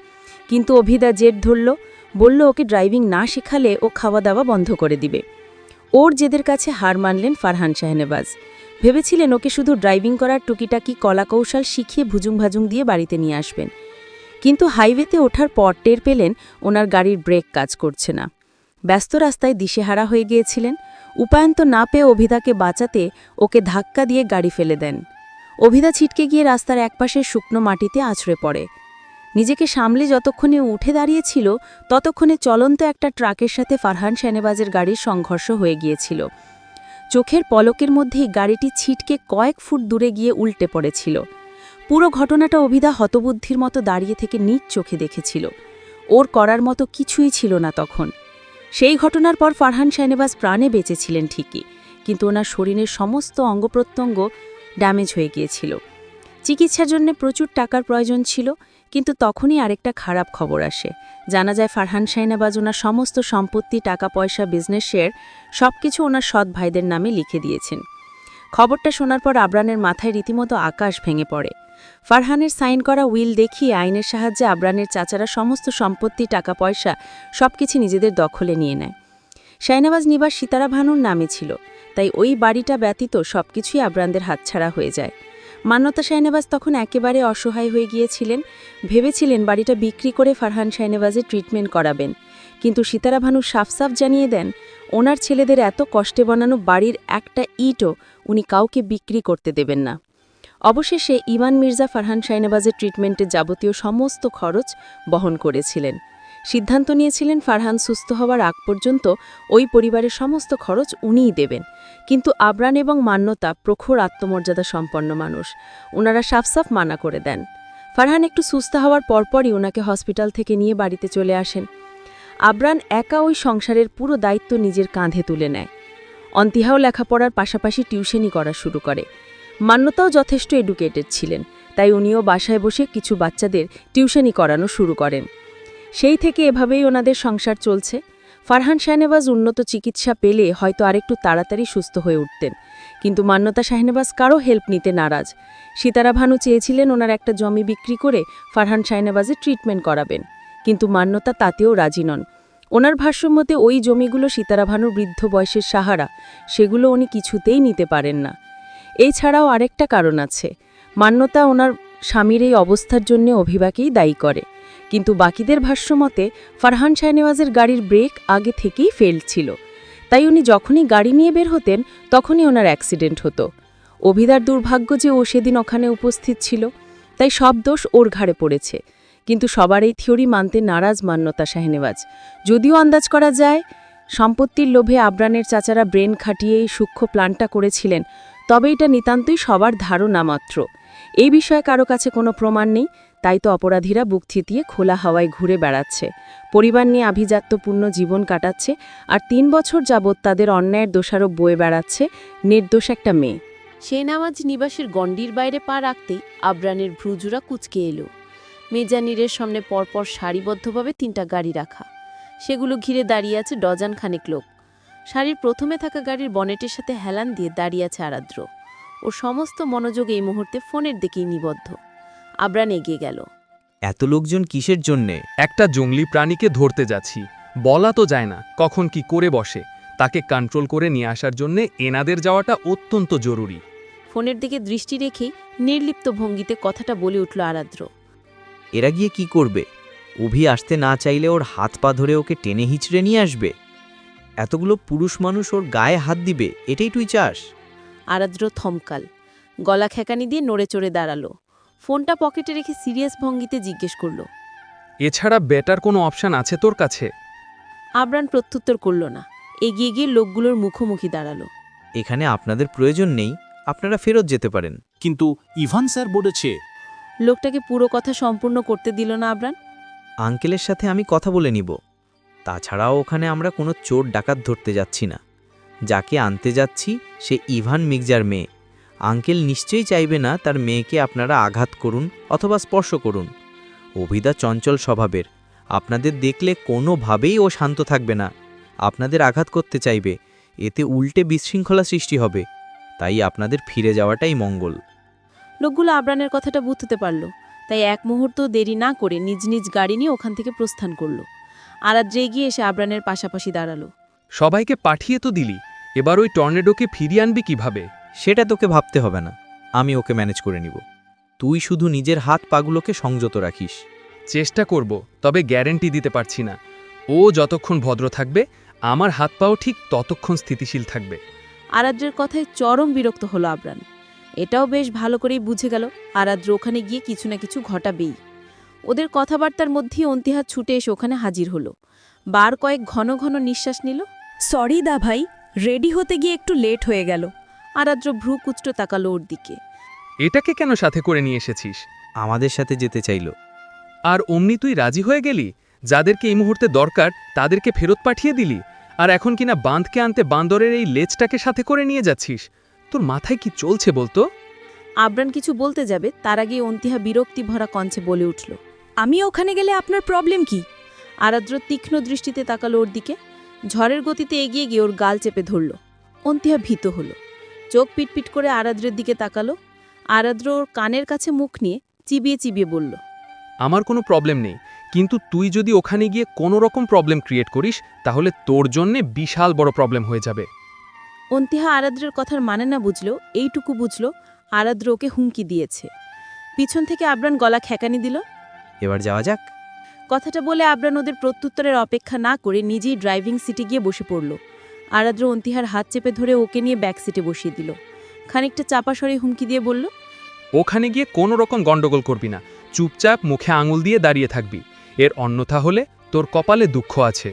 কিন্তু অভিধা জেদ ধরল, বলল ওকে ড্রাইভিং না শেখালে ও খাওয়া দাওয়া বন্ধ করে দিবে। ওর জেদের কাছে হার মানলেন ফারহান শেহনেওয়াজ। ভেবেছিলেন ওকে শুধু ড্রাইভিং করার টুকিটাকি কলাকৌশল শিখিয়ে ভুজুং ভাজুং দিয়ে বাড়িতে নিয়ে আসবেন। কিন্তু হাইওয়েতে ওঠার পর টের পেলেন ওনার গাড়ির ব্রেক কাজ করছে না। ব্যস্ত রাস্তায় দিশেহারা হয়ে গিয়েছিলেন। উপায়ন্ত না পেয়ে অভিদাকে বাঁচাতে ওকে ধাক্কা দিয়ে গাড়ি ফেলে দেন। অভিদা ছিটকে গিয়ে রাস্তার একপাশের শুকনো মাটিতে আছড়ে পড়ে। নিজেকে সামলে যতক্ষণে উঠে দাঁড়িয়েছিল ততক্ষণে চলন্ত একটা ট্রাকের সাথে ফারহান শাহনেবাজের গাড়ির সংঘর্ষ হয়ে গিয়েছিল। চোখের পলকের মধ্যেই গাড়িটি ছিটকে কয়েক ফুট দূরে গিয়ে উল্টে পড়েছিল। পুরো ঘটনাটা অভিদা হতবুদ্ধির মতো দাঁড়িয়ে থেকে নিজ চোখে দেখেছিল। ওর করার মতো কিছুই ছিল না তখন। সেই ঘটনার পর ফারহান শাহনেবাজ প্রাণে বেঁচেছিলেন ঠিকই, কিন্তু ওনার শরীরের সমস্ত অঙ্গপ্রত্যঙ্গ ড্যামেজ হয়ে গিয়েছিল। চিকিৎসার জন্য প্রচুর টাকার প্রয়োজন ছিল, কিন্তু তখনই আরেকটা খারাপ খবর আসে। জানা যায় ফারহান শাহনেবাজ ওনার সমস্ত সম্পত্তি, টাকা পয়সা, বিজনেস শেয়ার সবকিছু ওনার সৎ ভাইদের নামে লিখে দিয়েছেন। খবরটা শোনার পর আবরানের মাথায় রীতিমতো আকাশ ভেঙে পড়ে। ফারহানের সাইন করা উইল দেখিয়ে আইনের সাহায্যে আবরানের চাচারা সমস্ত সম্পত্তি, টাকা পয়সা সবকিছু নিজেদের দখলে নিয়ে নেয়। শাহনেবাজ নিবাস সিতারা ভানুর নামে ছিল, তাই ওই বাড়িটা ব্যতীত সবকিছুই আবরানদের হাতছাড়া হয়ে যায়। মান্যতা শাহনেবাজ তখন একেবারে অসহায় হয়ে গিয়েছিলেন। ভেবেছিলেন বাড়িটা বিক্রি করে ফারহান শাহনেবাজের ট্রিটমেন্ট করাবেন, কিন্তু সিতারা ভানু সাফ জানিয়ে দেন ওনার ছেলেদের এত কষ্টে বানানো বাড়ির একটা ইটও উনি কাউকে বিক্রি করতে দেবেন না। অবশেষে ইমান মির্জা ফারহান শাহনেবাজের ট্রিটমেন্টের যাবতীয় সমস্ত খরচ বহন করেছিলেন। সিদ্ধান্ত নিয়েছিলেন ফারহান সুস্থ হওয়ার আগ পর্যন্ত ওই পরিবারের সমস্ত খরচ উনিই দেবেন। কিন্তু আবরান এবং মান্যতা প্রখর আত্মমর্যাদা সম্পন্ন মানুষ, ওনারা সাফ মানা করে দেন। ফারহান একটু সুস্থ হওয়ার পরপরই ওনাকে হসপিটাল থেকে নিয়ে বাড়িতে চলে আসেন। আবরান একা ওই সংসারের পুরো দায়িত্ব নিজের কাঁধে তুলে নেয়। অন্তিহাও লেখাপড়ার পাশাপাশি টিউশনি করা শুরু করে। মান্যতাও যথেষ্ট এডুকেটেড ছিলেন, তাই উনিও বাসায় বসে কিছু বাচ্চাদের টিউশনি করানো শুরু করেন। সেই থেকে এভাবেই ওনাদের সংসার চলছে। ফারহান শাহনেবাজ উন্নত চিকিৎসা পেলে হয়তো আরেকটু তাড়াতাড়ি সুস্থ হয়ে উঠতেন, কিন্তু মান্যতা শাহনেবাজ কারও হেল্প নিতে নারাজ। সিতারা ভানু চেয়েছিলেন ওনার একটা জমি বিক্রি করে ফারহান শাহনেবাজের ট্রিটমেন্ট করাবেন, কিন্তু মান্যতা তাতেও রাজি নন। ওনার ভাষ্যমতে ওই জমিগুলো সিতারা ভানুর বৃদ্ধ বয়সের সাহারা, সেগুলো উনি কিছুতেই নিতে পারেন না। এই ছাড়াও আরেকটা কারণ আছে। মান্যতা ওনার স্বামীর এই অবস্থার জন্য অভিবাকেই দায়ী করে, কিন্তু বাকিদের ভাষ্যমতে ফারহান শাহনেবাজের গাড়ির ব্রেক আগে থেকেই ফেল ছিল, তাই উনি যখনই গাড়ি নিয়ে বের হতেন তখনই ওনার অ্যাক্সিডেন্ট হতো। অভিদার দুর্ভাগ্য যে ও সেদিন ওখানে উপস্থিত ছিল, তাই সব দোষ ওর ঘাড়ে পড়েছে। কিন্তু সবার এই থিওরি মানতে নারাজ মান্যতা শাহনেবাজ। যদিও আন্দাজ করা যায় সম্পত্তির লোভে আবরানের চাচারা ব্রেন খাটিয়ে এই সূক্ষ্ম প্ল্যানটা করেছিলেন, তবে এটা নিতান্তই সবার ধারণা মাত্র। এই বিষয়ে কারো কাছে কোনো প্রমাণ নেই, তাই তো অপরাধীরা বুক থিতিয়ে খোলা হাওয়ায় ঘুরে বেড়াচ্ছে, পরিবার নিয়ে আভিজাত্যপূর্ণ জীবন কাটাচ্ছে, আর 3 বছর যাবৎ তাদের অন্যায়ের দোষারোপ বয়ে বেড়াচ্ছে নির্দোষ একটা মেয়ে। শাহনেবাজ নিবাসের গণ্ডির বাইরে পা রাখতেই আবরানের ভ্রুজুরা কুচকে এলো। মেজানিরের সামনে পরপর সারিবদ্ধভাবে 3টা গাড়ি রাখা, সেগুলো ঘিরে দাঁড়িয়ে আছে ডজন খানেক লোক। সারির প্রথমে থাকা গাড়ির বনেটের সাথে হেলান দিয়ে দাঁড়িয়ে আছে আরাদ্র। ওর সমস্ত মনোযোগ এই মুহূর্তে ফোনের দিকেই নিবদ্ধ। আবরান এগিয়ে গেল। এত লোকজন কিসের জন্যে? একটা জঙ্গলি প্রাণীকে ধরতে যাচ্ছি, বলা তো যায় না কখন কি করে বসে। তাকে কন্ট্রোল করে নিয়ে আসার জন্যে এনাদের যাওয়াটা অত্যন্ত জরুরি। ফোনের দিকে দৃষ্টি রেখেই নির্লিপ্ত ভঙ্গিতে কথাটা বলে উঠল আরাদ্র। এরা গিয়ে কি করবে? অভি আসতে না চাইলে ওর হাত পা ধরে ওকে টেনে হিচড়ে নিয়ে আসবে? এতগুলো পুরুষ মানুষ ওর গায়ে হাত দিবে, এটাই তুই চাস? আরাদ্র থমকাল, গলা খেকানি দিয়ে নড়ে চড়ে দাঁড়ালো। ফোনটা পকেটে রেখে সিরিয়াস ভঙ্গিতে জিজ্ঞেস করল, এছাড়া বেটার কোনো অপশন আছে তোর কাছে? আবরান প্রত্যুত্তর করল না, এগিয়ে গিয়ে লোকগুলোর মুখোমুখি দাঁড়ালো। এখানে আপনাদের প্রয়োজন নেই, আপনারা ফেরত যেতে পারেন। কিন্তু ইভান স্যার বলেছে। লোকটাকে পুরো কথা সম্পূর্ণ করতে দিল না আবরান। আঙ্কেলের সাথে আমি কথা বলে নিব। তাছাড়াও ওখানে আমরা কোনো চোর ডাকাত ধরতে যাচ্ছি না। যাকে আনতে যাচ্ছি সে ইভান মির্জার মেয়ে। আঙ্কেল নিশ্চয়ই চাইবে না তার মেয়েকে আপনারা আঘাত করুন অথবা স্পর্শ করুন। অভিদা চঞ্চল স্বভাবের, আপনাদের দেখলে কোনোভাবেই ও শান্ত থাকবে না, আপনাদের আঘাত করতে চাইবে। এতে উল্টে বিশৃঙ্খলা সৃষ্টি হবে, তাই আপনাদের ফিরে যাওয়াটাই মঙ্গল। লোকগুলো আবরানের কথাটা বুঝতে পারল, তাই এক মুহূর্ত দেরি না করে নিজ নিজ গাড়ি নিয়ে ওখান থেকে প্রস্থান করল। আরাদ্রে এগিয়ে এসে আবরানের পাশাপাশি দাঁড়ালো। সবাইকে পাঠিয়ে তো দিলি, এবার ওই টর্নেডোকে ফিরিয়ে আনবি কিভাবে? সেটা তোকে ভাবতে হবে না, আমি ওকে ম্যানেজ করে নিব। তুই শুধু নিজের হাত পাগুলোকে সংযত রাখিস। চেষ্টা করব, তবে গ্যারেন্টি দিতে পারছি না। ও যতক্ষণ ভদ্র থাকবে আমার হাত পাও ঠিক ততক্ষণ স্থিতিশীল থাকবে। আরাদ্রের কথায় চরম বিরক্ত হলো আবরান। এটাও বেশ ভালো করেই বুঝে গেল আরাদ্র ওখানে গিয়ে কিছু না কিছু ঘটাবেই। ওদের কথাবার্তার মধ্যেই অন্তিহা ছুটে এসে ওখানে হাজির হলো। বার কয়েক ঘন ঘন নিঃশ্বাস নিল। সরি দা ভাই, রেডি হতে গিয়ে একটু লেট হয়ে গেল। আরাদ্র ভ্রু কুচটো তাকালো ওর দিকে। এটাকে কেন সাথে করে নিয়ে এসেছিস? আমাদের সাথে যেতে চাইল। আর অমনি তুই রাজি হয়ে গেলি? যাদেরকে এই মুহূর্তে দরকার তাদেরকে ফেরত পাঠিয়ে দিলি, আর এখন কিনা বাঁধকে আনতে বান্দরের এই লেজটাকে সাথে করে নিয়ে যাচ্ছিস। তোর মাথায় কি চলছে বলতো? আবরান কিছু বলতে যাবে, তার আগে অন্তিহা বিরক্তি ভরা কঞ্চে বলে উঠল, আমি ওখানে গেলে আপনার প্রবলেম কি? আরাদ্র তীক্ষ্ণ দৃষ্টিতে তাকালো ওর দিকে। ঝড়ের গতিতে এগিয়ে গিয়ে ওর গাল চেপে ধরল। অন্তিহা ভীত হলো, চোখ পিটপিট করে আরাদ্রের দিকে তাকালো। আরাদ্র ওর কানের কাছে মুখ নিয়ে চিবিয়ে চিবিয়ে বলল, আমার কোনো প্রবলেম নেই, কিন্তু তুই যদি ওখানে গিয়ে কোনো রকম প্রবলেম ক্রিয়েট করিস তাহলে তোর জন্যে বিশাল বড় প্রবলেম হয়ে যাবে। অন্তিহা আরাদ্রের কথার মানে না বুঝলো, এইটুকু বুঝলো আরাদ্র ওকে হুমকি দিয়েছে। পিছন থেকে আবরান গলা খ্যাকানি দিল। এবার যাওয়া যাক। কথাটা বলে আবরান ওদের প্রত্যুত্তরের অপেক্ষা না করে নিজেই ড্রাইভিং সিটে গিয়ে বসে পড়ল। আরাদ্র অন্তিহার হাত চেপে ধরে ওকে নিয়ে ব্যাক সিটে বসিয়ে দিল। খানিকটা চাপা স্বরে হুমকি দিয়ে বলল, ওখানে গিয়ে কোনো রকম গন্ডগোল করবি না, চুপচাপ মুখে আঙুল দিয়ে দাঁড়িয়ে থাকবি, এর অন্যথা হলে তোর কপালে দুঃখ আছে।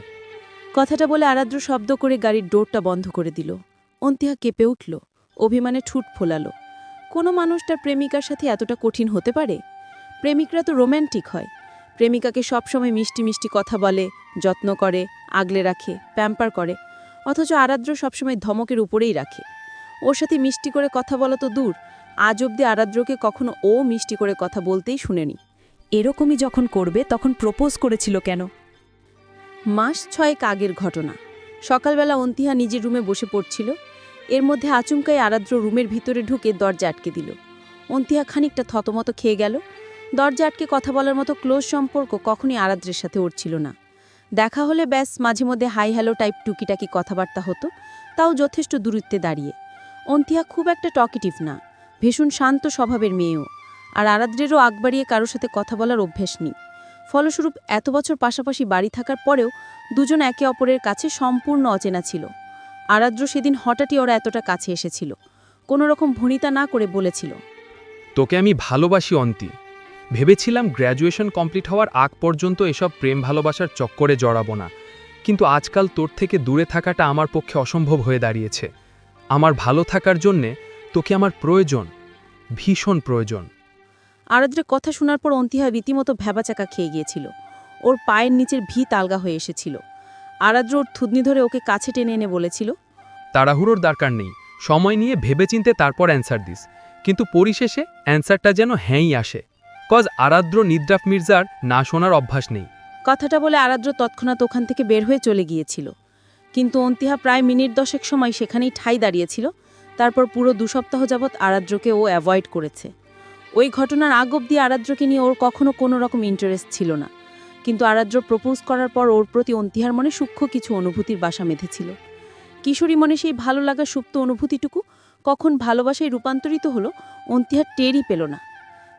কথাটা বলে আরাদ্র শব্দ করে গাড়ির ডোরটা বন্ধ করে দিল। অন্তিহা কেঁপে উঠল, অভিমানে ঠুট ফোলালো। কোনো মানুষ তার প্রেমিকার সাথে এতটা কঠিন হতে পারে? প্রেমিকরা তো রোম্যান্টিক হয়, প্রেমিকাকে সবসময় মিষ্টি মিষ্টি কথা বলে, যত্ন করে, আগলে রাখে, প্যাম্পার করে, অথচ আরাদ্র সবসময় ধমকের উপরেই রাখে। ওর সাথে মিষ্টি করে কথা বলা তো দূর, আজ অবধি আরাদ্রকে কখনো ও মিষ্টি করে কথা বলতেই শুনেনি। এরকমই যখন করবে তখন প্রপোজ করেছিল কেন? মাস 6 আগের ঘটনা। সকালবেলা অন্তিহা নিজের রুমে বসে পড়ছিল। এর মধ্যে আচমকাই আরাদ্র রুমের ভিতরে ঢুকে দরজা আটকে দিল। অন্তিহা খানিকটা থতমত খেয়ে গেল। দরজা আটকে কথা বলার মতো ক্লোজ সম্পর্ক কখনই আরাদ্রের সাথে ওর ছিল না। দেখা হলে ব্যাস মাঝে মধ্যে হাই হ্যালো টাইপ টুকিটাকি কথাবার্তা হতো, তাও যথেষ্ট দূরত্বে দাঁড়িয়ে। অন্তিহা খুব একটা টকেটিভ না, ভীষণ শান্ত স্বভাবের মেয়েও, আর আরাদ্রেরও আগ বাড়িয়ে কারোর সাথে কথা বলার অভ্যেস নেই। ফলস্বরূপ এত বছর পাশাপাশি বাড়ি থাকার পরেও দুজন একে অপরের কাছে সম্পূর্ণ অচেনা ছিল। আরাদ্র সেদিন হঠাৎই ওরা এতটা কাছে এসেছিল, কোনো রকম ভনিতা না করে বলেছিল, তোকে আমি ভালোবাসি অন্তি। ভেবেছিলাম গ্র্যাজুয়েশন কমপ্লিট হওয়ার আগ পর্যন্ত এসব প্রেম ভালোবাসার চক্করে জড়াবো না, কিন্তু আজকাল তোর থেকে দূরে থাকাটা আমার পক্ষে অসম্ভব হয়ে দাঁড়িয়েছে। আমার ভালো থাকার জন্যে তোকে আমার প্রয়োজন, ভীষণ প্রয়োজন। আরাদ্রের কথা শোনার পর অন্তিহা রীতিমতো ভ্যাবাচাকা খেয়ে গিয়েছিল। ওর পায়ের নিচের ভিত আলগা হয়ে এসেছিল। আরাদ্র ওর থুতনি ধরে ওকে কাছে টেনে এনে বলেছিল, তাড়াহুড়োর দরকার নেই, সময় নিয়ে ভেবেচিন্তে তারপর অ্যান্সার দিস, কিন্তু পরিশেষে অ্যান্সারটা যেন হ্যাঁই আসে, কজ আরাদ্র নিদ্রাফ মির্জার না শোনার অভ্যাস নেই। কথাটা বলে আরাদ্র তৎক্ষণাৎ ওখান থেকে বের হয়ে চলে গিয়েছিল। কিন্তু অন্তিহা প্রায় মিনিট 10 সময় সেখানেই ঠাই দাঁড়িয়েছিল। তারপর পুরো 2 সপ্তাহ যাবৎ আরাদ্রকে ও অ্যাভয়েড করেছে। ওই ঘটনার আগ অবধি আরাদ্রকে নিয়ে ওর কখনো কোনো রকম ইন্টারেস্ট ছিল না, কিন্তু আরাদ্র প্রপোজ করার পর ওর প্রতি অন্তিহার মনে সূক্ষ্ম কিছু অনুভূতির বাসা বেঁধেছিল। কিশোরী মনে সেই ভালো লাগা সুপ্ত অনুভূতিটুকু কখন ভালোবাসায় রূপান্তরিত হলো অন্তিহার টেরই পেল না।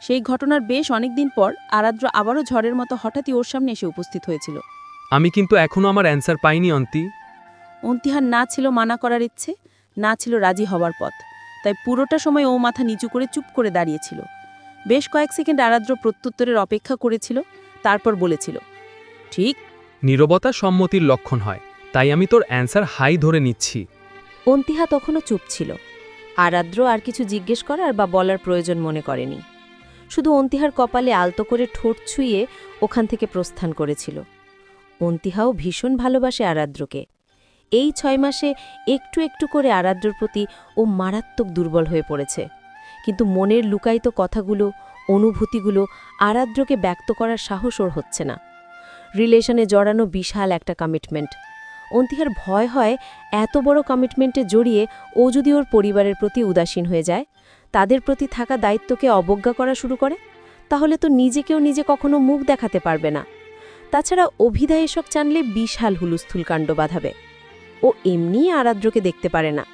সেই ঘটনার বেশ অনেকদিন পর আরাদ্র আবারও ঝড়ের মতো হঠাৎই ওর সামনে এসে উপস্থিত হয়েছিল। আমি কিন্তু এখনো আমার অ্যান্সার পাইনি অন্তি। অন্তিহার না ছিল মানা করার ইচ্ছে, না ছিল রাজি হওয়ার পথ, তাই পুরোটা সময় ও মাথা নিচু করে চুপ করে দাঁড়িয়েছিল। বেশ কয়েক সেকেন্ড আরাদ্র প্রত্যুত্তরের অপেক্ষা করেছিল, তারপর বলেছিল, ঠিক। নীরবতা সম্মতির লক্ষণ হয়, তাই আমি তোর অ্যান্সার হাই ধরে নিচ্ছি। অন্তিহা তখনও চুপ ছিল। আরাদ্র আর কিছু জিজ্ঞেস করার বা বলার প্রয়োজন মনে করেনি, শুধু অন্তিহার কপালে আলতো করে ঠোঁট ছুঁয়ে ওখান থেকে প্রস্থান করেছিল। অন্তিহাও ভীষণ ভালোবাসে আরাদ্রকে। এই 6 মাসে একটু একটু করে আরাদ্রর প্রতি ও মারাত্মক দুর্বল হয়ে পড়েছে, কিন্তু মনের লুকায়িত কথাগুলো, অনুভূতিগুলো আরাদ্রকে ব্যক্ত করার সাহস ওর হচ্ছে না। রিলেশনে জড়ানো বিশাল একটা কমিটমেন্ট। অন্তিহার ভয় হয় এত বড় কমিটমেন্টে জড়িয়ে ও যদি ওর পরিবারের প্রতি উদাসীন হয়ে যায়, তাদের প্রতি থাকা দায়িত্বকে অবজ্ঞা করা শুরু করে, তাহলে তো নিজেকেও নিজে কখনো মুখ দেখাতে পারবে না। তাছাড়া অভিধা এসব জানলে বিশাল হুলুস্থুল কাণ্ড বাঁধাবে। ও এমনিই আরাদ্রকে দেখতে পারে না,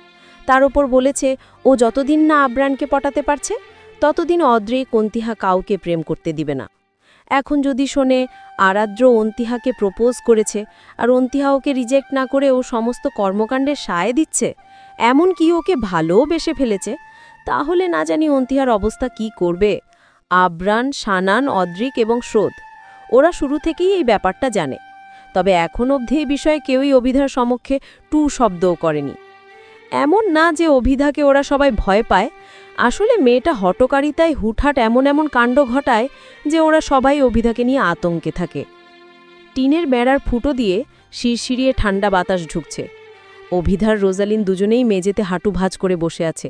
তার ওপর বলেছে ও যতদিন না আবরানকে পটাতে পারছে ততদিন অদ্রেক অন্তিহা কাউকে প্রেম করতে দিবে না। এখন যদি শোনে আরাদ্র অন্তিহাকে প্রপোজ করেছে আর অন্তিহা ওকে রিজেক্ট না করে ও সমস্ত কর্মকাণ্ডে সায় দিচ্ছে, এমনকি ওকে ভালোবেসে ফেলেছে, তাহলে না জানি অন্তিহার অবস্থা কি করবে। আবরান, সানান, অদ্রিক এবং শ্রোত ওরা শুরু থেকেই এই ব্যাপারটা জানে, তবে এখন অবধি এই বিষয়ে কেউই অভিধার সমক্ষে টু শব্দও করেনি। এমন না যে অভিধাকে ওরা সবাই ভয় পায়, আসলে মেয়েটা হটকারিতায় হুটহাট এমন এমন কাণ্ড ঘটায় যে ওরা সবাই অভিধাকে নিয়ে আতঙ্কে থাকে। টিনের বেড়ার ফুটো দিয়ে শিরশিরিয়ে ঠান্ডা বাতাস ঢুকছে। অভিধার রোজালিন দুজনেই মেঝেতে হাঁটু ভাঁজ করে বসে আছে।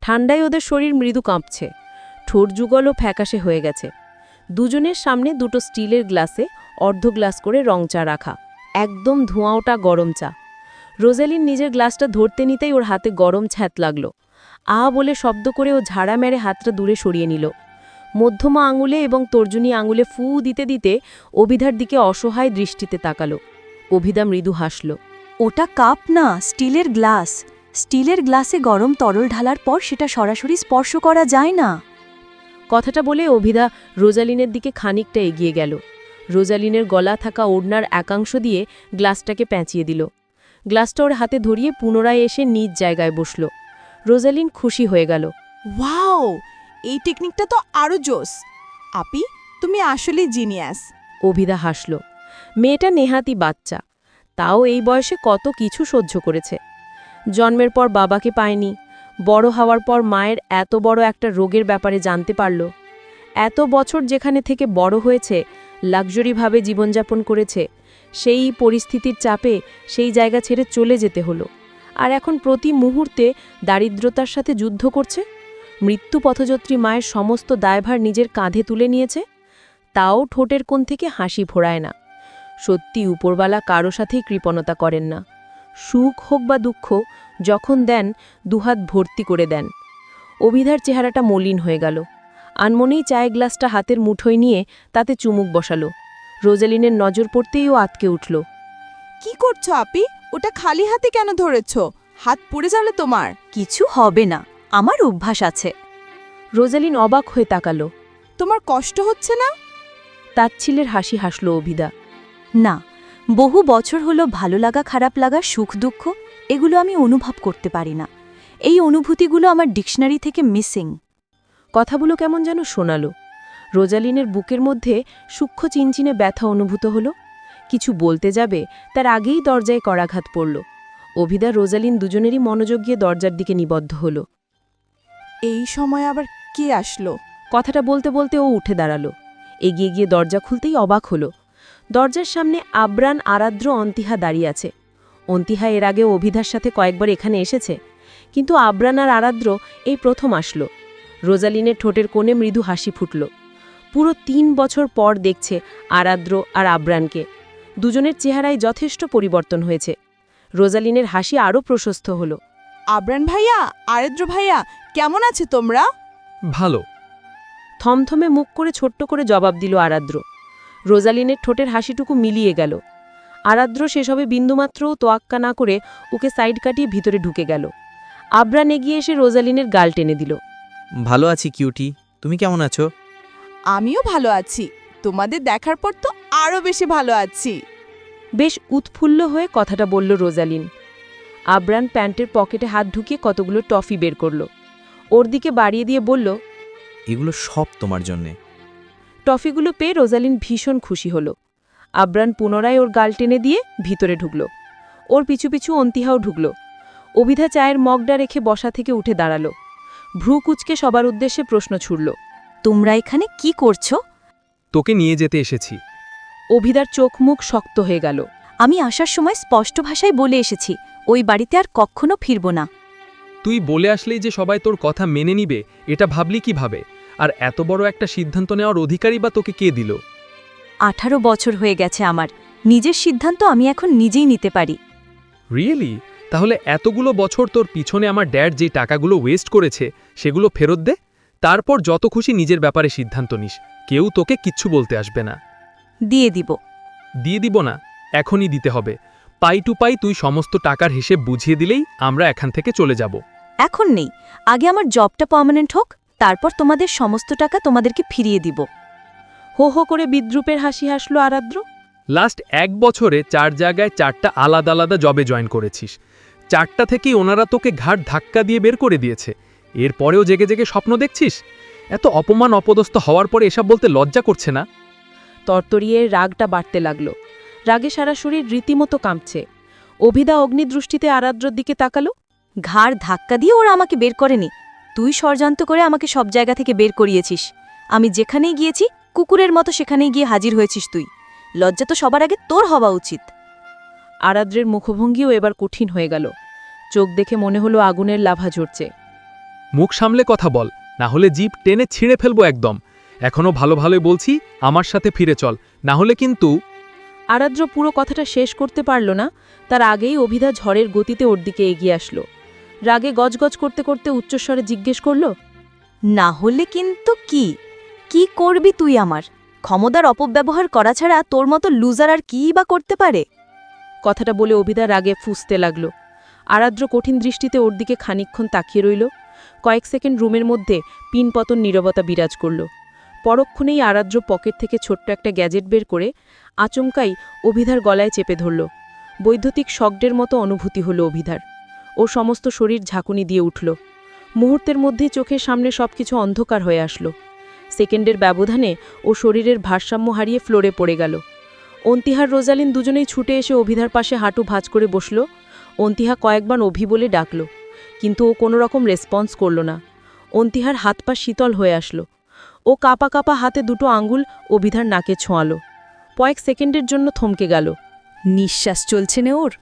ঠান্ডায় ওদের শরীর মৃদু কাঁপছে, ঠোঁট যুগলও ফ্যাকাশে হয়ে গেছে। দুজনের সামনে দুটো স্টিলের গ্লাসে অর্ধ গ্লাস করে রং চা রাখা, একদম ধোঁয়া ওঠা গরম চা। রোজালিন নিজের গ্লাসটা ধরতে নিতেই ওর হাতে গরম ছ্যাঁত লাগল। বলে শব্দ করে ও ঝাড়া মেরে হাতটা দূরে সরিয়ে নিল। মধ্যমা আঙুলে এবং তর্জনী আঙুলে ফু দিতে দিতে অভিধার দিকে অসহায় দৃষ্টিতে তাকালো। অভিধা মৃদু হাসল। ওটা কাপ না, স্টিলের গ্লাস। স্টিলের গ্লাসে গরম তরল ঢালার পর সেটা সরাসরি স্পর্শ করা যায় না। কথাটা বলে অভিধা রোজালিনের দিকে খানিকটা এগিয়ে গেল। রোজালিনের গলা থাকা ওড়নার একাংশ দিয়ে গ্লাসটাকে প্যাঁচিয়ে দিল। গ্লাসটা ওর হাতে ধরিয়ে পুনরায় এসে নিজ জায়গায় বসল। রোজালিন খুশি হয়ে গেল। ওয়াও, এই টেকনিকটা তো আরো জোস। আপি, তুমি আসলে জিনিয়াস। অভিধা হাসল। মেয়েটা নেহাতি বাচ্চা, তাও এই বয়সে কত কিছু সহ্য করেছে। জন্মের পর বাবাকে পায়নি, বড় হওয়ার পর মায়ের এত বড় একটা রোগের ব্যাপারে জানতে পারল। এত বছর যেখানে থেকে বড় হয়েছে, লাক্সারিভাবে জীবনযাপন করেছে, সেই পরিস্থিতির চাপে সেই জায়গা ছেড়ে চলে যেতে হলো। আর এখন প্রতি মুহূর্তে দারিদ্রতার সাথে যুদ্ধ করছে। মৃত্যু পথযাত্রী মায়ের সমস্ত দায়ভার নিজের কাঁধে তুলে নিয়েছে, তাও ঠোঁটের কোণ থেকে হাসি ফোড়ায় না। সত্যি উপরওয়ালা কারো সাথেই কৃপণতা করেন না। সুখ হোক বা দুঃখ, যখন দেন দুহাত ভর্তি করে দেন। অভিধার চেহারাটা মলিন হয়ে গেল। আনমনেই চায়ের গ্লাসটা হাতের মুঠোয় নিয়ে তাতে চুমুক বসালো। রোজালিনের নজর পড়তেই ও আতকে উঠল। কি করছো আপি? ওটা খালি হাতে কেন ধরেছ? হাত পুড়ে যাবে তোমার। কিছু হবে না, আমার অভ্যাস আছে। রোজালিন অবাক হয়ে তাকালো। তোমার কষ্ট হচ্ছে না? তাচ্ছিলের হাসি হাসল অভিধা। না, বহু বছর হলো ভালো লাগা, খারাপ লাগা, সুখ দুঃখ এগুলো আমি অনুভব করতে পারি না। এই অনুভূতিগুলো আমার ডিকশনারি থেকে মিসিং। কথাগুলো কেমন যেন শোনালো। রোজালিনের বুকের মধ্যে সূক্ষ্ম চিনচিনে ব্যথা অনুভূত হল। কিছু বলতে যাবে তার আগেই দরজায় করাঘাত পড়ল। অভিধা রোজালিন দুজনেরই মনোযোগ গিয়ে দরজার দিকে নিবদ্ধ হল। এই সময় আবার কে আসলো? কথাটা বলতে বলতে ও উঠে দাঁড়ালো। এগিয়ে গিয়ে দরজা খুলতেই অবাক হল। দরজার সামনে আবরান, আরাদ্র, অন্তিহা দাঁড়িয়ে আছে। অন্তিহা এর আগে অভিধার সাথে কয়েকবার এখানে এসেছে, কিন্তু আবরান আর আরাদ্র এই প্রথম আসলো। রোজালিনের ঠোঁটের কোণে মৃদু হাসি ফুটল। পুরো 3 বছর পর দেখছে আরাদ্র আর আবরানকে। দুজনের চেহারায় যথেষ্ট পরিবর্তন হয়েছে। রোজালিনের হাসি আরও প্রশস্ত হল। আবরান ভাইয়া, আরাদ্র ভাইয়া, কেমন আছে তোমরা? ভালো। থমথমে মুখ করে ছোট্ট করে জবাব দিল আরাদ্র। রোজালিনের ঠোঁটের হাসিটুকু মিলিয়ে গেল। আরাদ্র সেসবে বিন্দুমাত্রও তোয়াক্কা না করে ওকে সাইড কাটিয়ে ভিতরে ঢুকে গেল। আবরান এগিয়ে এসে রোজালিনের গাল টেনে দিল। ভালো আছি কিউটি, তুমি কেমন আছো? আমিও ভালো আছি। তোমাদের দেখার পর তো আরও বেশি ভালো আছি। বেশ উৎফুল্ল হয়ে কথাটা বলল রোজালিন। আবরান প্যান্টের পকেটে হাত ঢুকিয়ে কতগুলো টফি বের করল। ওর দিকে বাড়িয়ে দিয়ে বলল, এগুলো সব তোমার জন্যে। টফিগুলো পেয়ে রোজালিন ভীষণ খুশি হল। আবরান পুনরায় ওর গাল টেনে দিয়ে ভিতরে ঢুকল। ওর পিছু পিছু অন্তিহাও ঢুকল। অভিধা চায়ের মগটা রেখে বসা থেকে উঠে দাঁড়াল। ভ্রু কুচকে সবার উদ্দেশ্যে প্রশ্ন ছুড়ল, তোমরা এখানে কি করছো? তোকে নিয়ে যেতে এসেছি। অভিধার চোখ মুখ শক্ত হয়ে গেল। আমি আসার সময় স্পষ্ট ভাষায় বলে এসেছি, ওই বাড়িতে আর কখনো ফিরব না। তুই বলে আসলেই যে সবাই তোর কথা মেনে নিবে, এটা ভাবলি কিভাবে? আর এত বড় একটা সিদ্ধান্ত নেওয়ার অধিকারই বা তোকে কে দিল? 18 বছর হয়ে গেছে আমার। নিজের সিদ্ধান্ত আমি এখন নিজেই নিতে পারি। রিয়েলি? তাহলে এতগুলো বছর তোর পিছনে আমার ড্যাড যে টাকাগুলো ওয়েস্ট করেছে সেগুলো ফেরত দে, তারপর যত খুশি নিজের ব্যাপারে সিদ্ধান্ত নিস। কেউ তোকে কিচ্ছু বলতে আসবে না। দিয়ে দিব। দিয়ে দিব না, এখনই দিতে হবে। পাই টু পাই তুই সমস্ত টাকার হিসেব বুঝিয়ে দিলেই আমরা এখান থেকে চলে যাব। এখন নেই, আগে আমার জবটা পার্মানেন্ট হোক, তারপর তোমাদের সমস্ত টাকা তোমাদেরকে ফিরিয়ে দিব। হো হো করে বিদ্রুপের হাসি হাসল আরাদ্র। লাস্ট 1 বছরে 4 জায়গায় 4টা আলাদা আলাদা জবে জয়েন করেছিস। 4টা থেকেই ওনারা তোকে ঘাট ধাক্কা দিয়ে বের করে দিয়েছে। এরপরেও জেগে জেগে স্বপ্ন দেখছিস? এত অপমান অপদস্থ হওয়ার পরে এসব বলতে লজ্জা করছে না? তরতরিয়ে রাগটা বাড়তে লাগল। রাগে সারা শরীর রীতিমতো কাঁপছে। অভিদা অগ্নিদৃষ্টিতে আরাদ্রর দিকে তাকালো। ঘাড় ধাক্কা দিয়ে ওরা আমাকে বের করেনি, তুই ষড়যন্ত্র করে আমাকে সব জায়গা থেকে বের করিয়েছিস। আমি যেখানেই গিয়েছি কুকুরের মতো সেখানেই গিয়ে হাজির হয়েছিস তুই। লজ্জা তো সবার আগে তোর হওয়া উচিত। আরাদ্রের মুখভঙ্গিও এবার কঠিন হয়ে গেল। চোখ দেখে মনে হলো আগুনের লাভা ঝরছে। মুখ সামলে কথা বল, না হলে জিভ টেনে ছিঁড়ে ফেলবো একদম। এখনো ভালো ভালোই বলছি, আমার সাথে ফিরে চল, না হলে কিন্তু। আরাদ্র পুরো কথাটা শেষ করতে পারল না, তার আগেই অভিধা ঝড়ের গতিতে ওর দিকে এগিয়ে আসলো। রাগে গজগজ করতে করতে উচ্চস্বরে জিজ্ঞেস করল, না হলে কিন্তু কি কি করবি তুই? আমার ক্ষমতার অপব্যবহার করা ছাড়া তোর মতো লুজার আর কী বা করতে পারে? কথাটা বলে অভিধা রাগে ফুঁসতে লাগল। আরাদ্র কঠিন দৃষ্টিতে ওর দিকে খানিকক্ষণ তাকিয়ে রইল। কয়েক সেকেন্ড রুমের মধ্যে পিনপতন নীরবতা বিরাজ করল। পরক্ষণেই আরাদ্র পকেট থেকে ছোট্ট একটা গ্যাজেট বের করে আচমকাই অভিধার গলায় চেপে ধরল। বৈদ্যুতিক শকডের মতো অনুভূতি হল অভিধার। ও সমস্ত শরীর ঝাঁকুনি দিয়ে উঠল। মুহূর্তের মধ্যেই চোখের সামনে সবকিছু অন্ধকার হয়ে আসলো। সেকেন্ডের ব্যবধানে ও শরীরের ভারসাম্য হারিয়ে ফ্লোরে পড়ে গেল। অন্তিহার রোজালিন দুজনেই ছুটে এসে অভিধার পাশে হাঁটু ভাঁজ করে বসল। অন্তিহা কয়েকবার অভি বলে ডাকল, কিন্তু ও কোনো রকম রেসপন্স করল না। অন্তিহার হাত পা শীতল হয়ে আসলো। ও কাপা কাপা হাতে দুটো আঙ্গুল অভিধার নাকে ছোঁয়াল। কয়েক সেকেন্ডের জন্য থমকে গেল। নিঃশ্বাস চলছে না ওর?